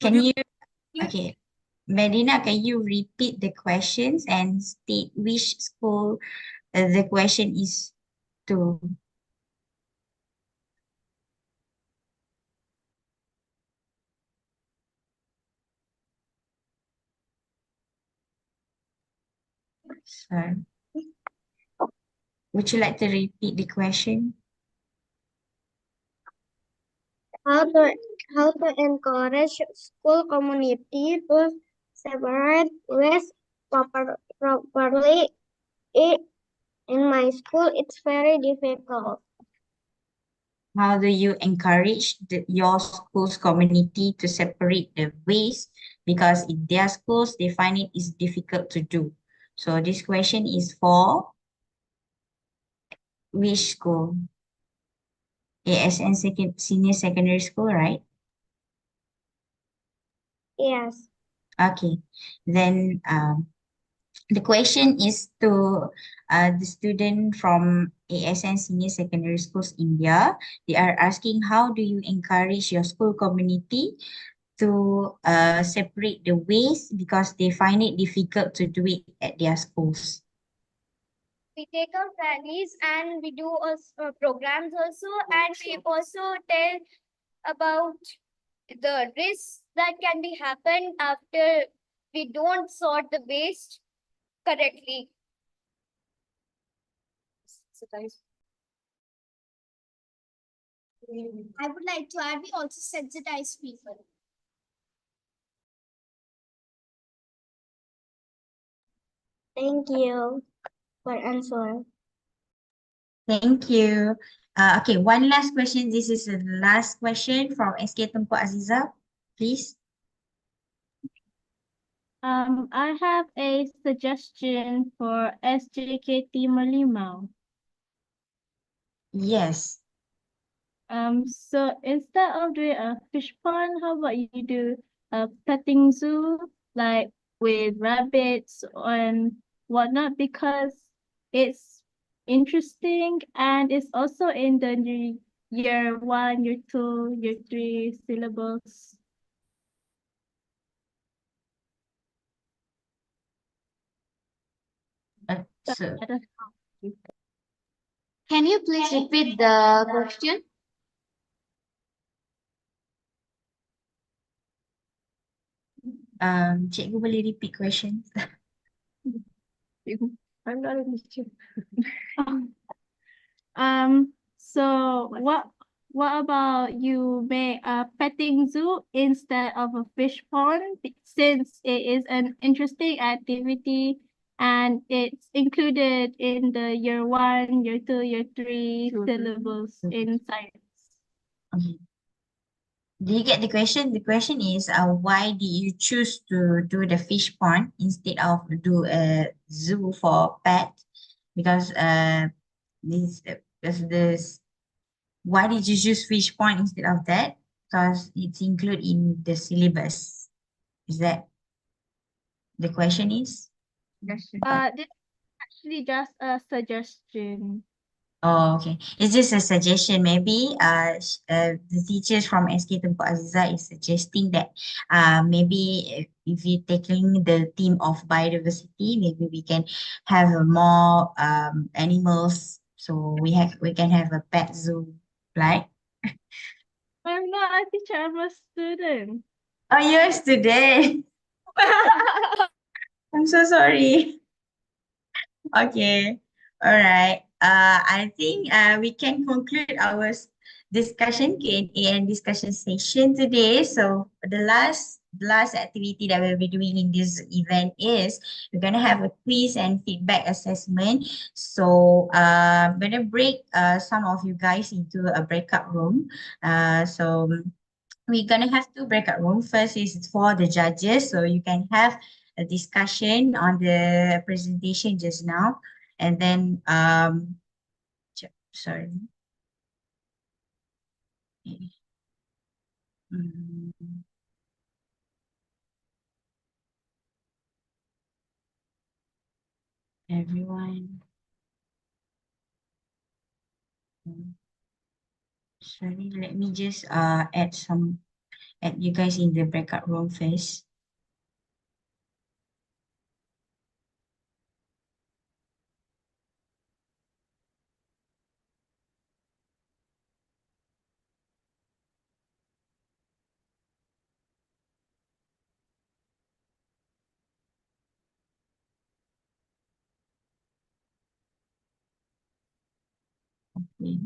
Can you, okay, Medina, can you repeat the questions and state which school the question is to? Sorry. Would you like to repeat the question?
How to encourage school community to separate waste properly in my school? It's very difficult.
How do you encourage your school's community to separate the waste? Because in their schools, they find it is difficult to do. So this question is for which school? ASN Senior Secondary School, right?
Yes.
Okay. Then the question is to the student from ASN Senior Secondary Schools India. They are asking, how do you encourage your school community to separate the waste because they find it difficult to do it at their schools?
We take our rallies and we do also programs also, and we also tell about the risks that can be happen after we don't sort the waste correctly. I would like to add, we also sensitize people. Thank you for answer.
Thank you. Okay, one last question. This is the last question from SK Tengku Aziza, please.
I have a suggestion for SJKT Malimau.
Yes.
So instead of doing a fish pond, how about you do a petting zoo, like with rabbits and whatnot, because it's interesting and it's also in the year 1, year 2, year 3 syllables.
So
Can you please repeat the question?
Cikgu boleh repeat questions?
I'm not a teacher. So what about you make a petting zoo instead of a fish pond since it is an interesting activity and it's included in the year 1, year 2, year 3 syllables in science.
Okay. Do you get the question? The question is, why did you choose to do the fish pond instead of do a zoo for pet? Because this why did you choose fish pond instead of that? Because it's included in the syllabus. Is that the question is?
This is actually just a suggestion.
Oh, okay. It's just a suggestion. Maybe the teachers from SK Tunku Aziza is suggesting that maybe if you're taking the theme of biodiversity, maybe we can have more animals. So we can have a pet zoo, right?
I'm not a teacher, I'm a student.
Oh, you're a student. I'm so sorry. Okay. All right. I think we can conclude our discussion Q&A and discussion session today. So the last activity that we'll be doing in this event is we're gonna have a quiz and feedback assessment. So I'm gonna break some of you guys into a breakout room. So we're gonna have two breakout rooms. First is for the judges, so you can have a discussion on the presentation just now, and then sorry. Mm, everyone. Sorry, let me just add you guys in the breakout room first. Okay.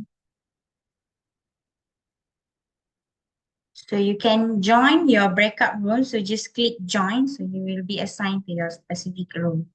So you can join your breakout room. So just click join. So you will be assigned to your specific room.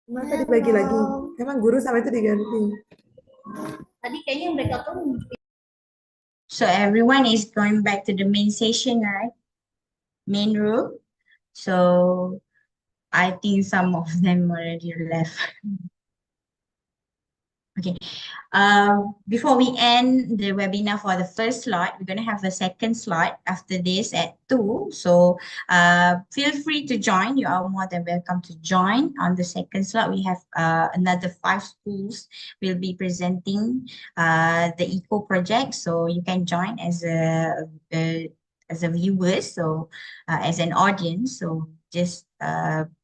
Kenapa dibagi lagi? Emang guru sama itu diganti.
Tadi kayaknya mereka pun
So everyone is going back to the main session, right? Main room. So I think some of them already left. Okay. Before we end the webinar for the first slot, we're going to have a second slot after this at 2. So feel free to join. You are more than welcome to join. On the second slot, we have another 5 schools will be presenting the eco project. So you can join as a viewer, so as an audience. So just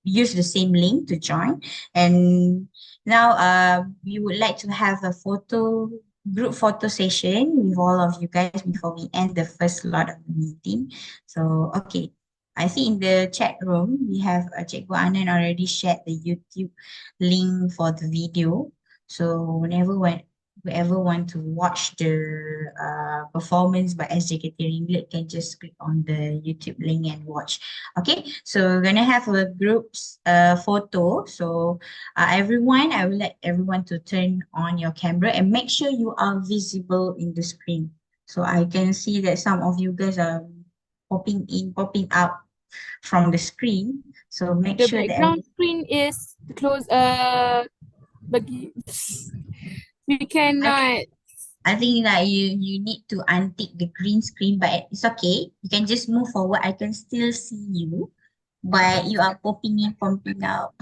use the same link to join. And now, we would like to have a group photo session with all of you guys before we end the first lot of the meeting. So, okay. I see in the chat room, we have Cikgu Anand already shared the YouTube link for the video. So, whoever want to watch the performance by SJKT Ringlet can just click on the YouTube link and watch. Okay, so we're gonna have a group's photo. So everyone, I would like everyone to turn on your camera and make sure you are visible in the screen. So I can see that some of you guys are popping in, popping out from the screen. So make
The
sure that
background screen is close. Bagi we cannot.
I think that you need to untick the green screen, but it's okay. You can just move forward. I can still see you, but you are popping in, popping out.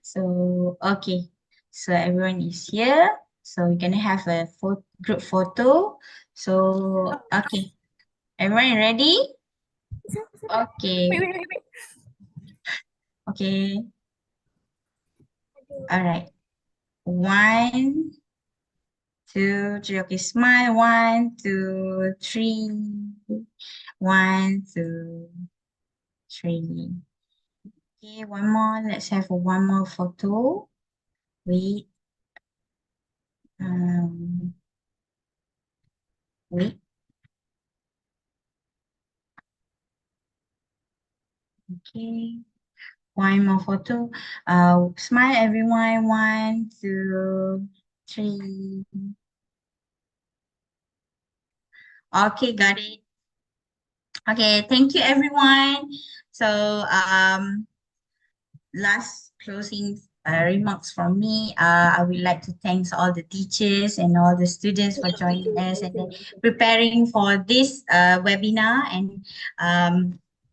So, okay. So everyone is here. So we're gonna have a group photo. So, okay. Everyone ready? Okay.
Wait.
Okay. All right. 1, 2, 3. Okay, smile. 1, 2, 3. 1, 2, 3. Okay, one more. Let's have one more photo. Wait. Wait. Okay. One more photo. Smile, everyone. 1, 2, 3. Okay, got it. Okay, thank you, everyone. So, last closing remarks from me. I would like to thank all the teachers and all the students for joining us and then preparing for this webinar. And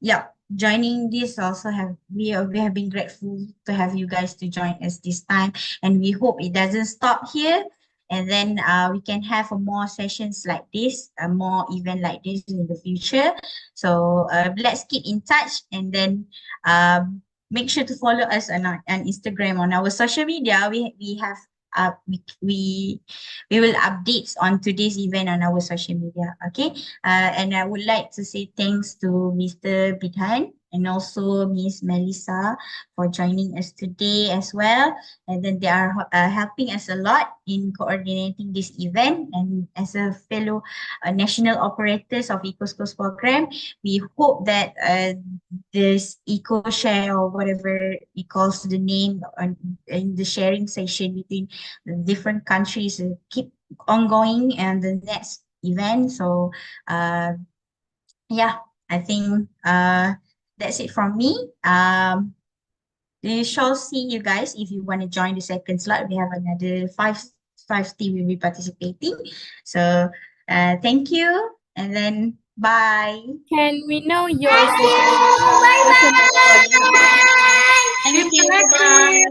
yeah, joining this also we have been grateful to have you guys to join us this time, and we hope it doesn't stop here. And then we can have more sessions like this, more event like this in the future. So let's keep in touch, and then make sure to follow us on Instagram, on our social media. We have we will updates on today's event on our social media. Okay, and I would like to say thanks to Mr. Bidhan and also Miss Melissa for joining us today as well. And then they are helping us a lot in coordinating this event. And as a fellow national operators of EcoSchools program, we hope that this EcoShare or whatever it calls the name in the sharing session between the different countries keep ongoing and the next event. So yeah, I think that's it from me. We shall see you guys if you want to join the second slot. We have another five team will be participating. So thank you, and then bye.
Can we know your
Thank you.
social
Thank you.
Bye.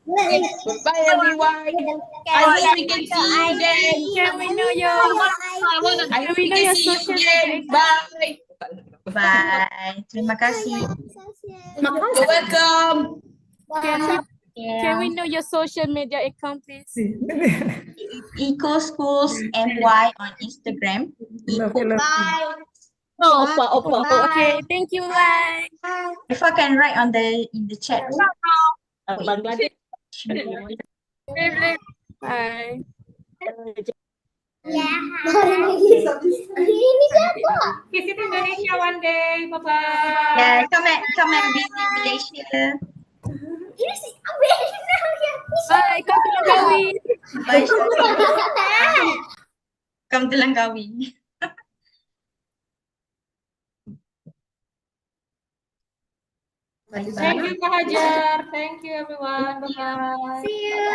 Thank you.
Bye, everyone. I hope we can see you again.
Can we know your
I hope we can see you
social
again.
media?
Bye.
Bye. Terima kasih.
You're welcome.
Can we know your social media account, please?
EcoSchools MY on Instagram.
Bye.
Okay, thank you. Bye.
If I can write on in the chat room.
Bye.
Ini siapa?
Visit Indonesia one day. Bye-bye.
Yeah, come and visit Malaysia.
Ini si Abel.
Bye, come to Langkawi.
Bye, Shani. Come to Langkawi. Bye-bye.
Thank you, Kak Hajar. Thank you, everyone. Bye-bye.
See you.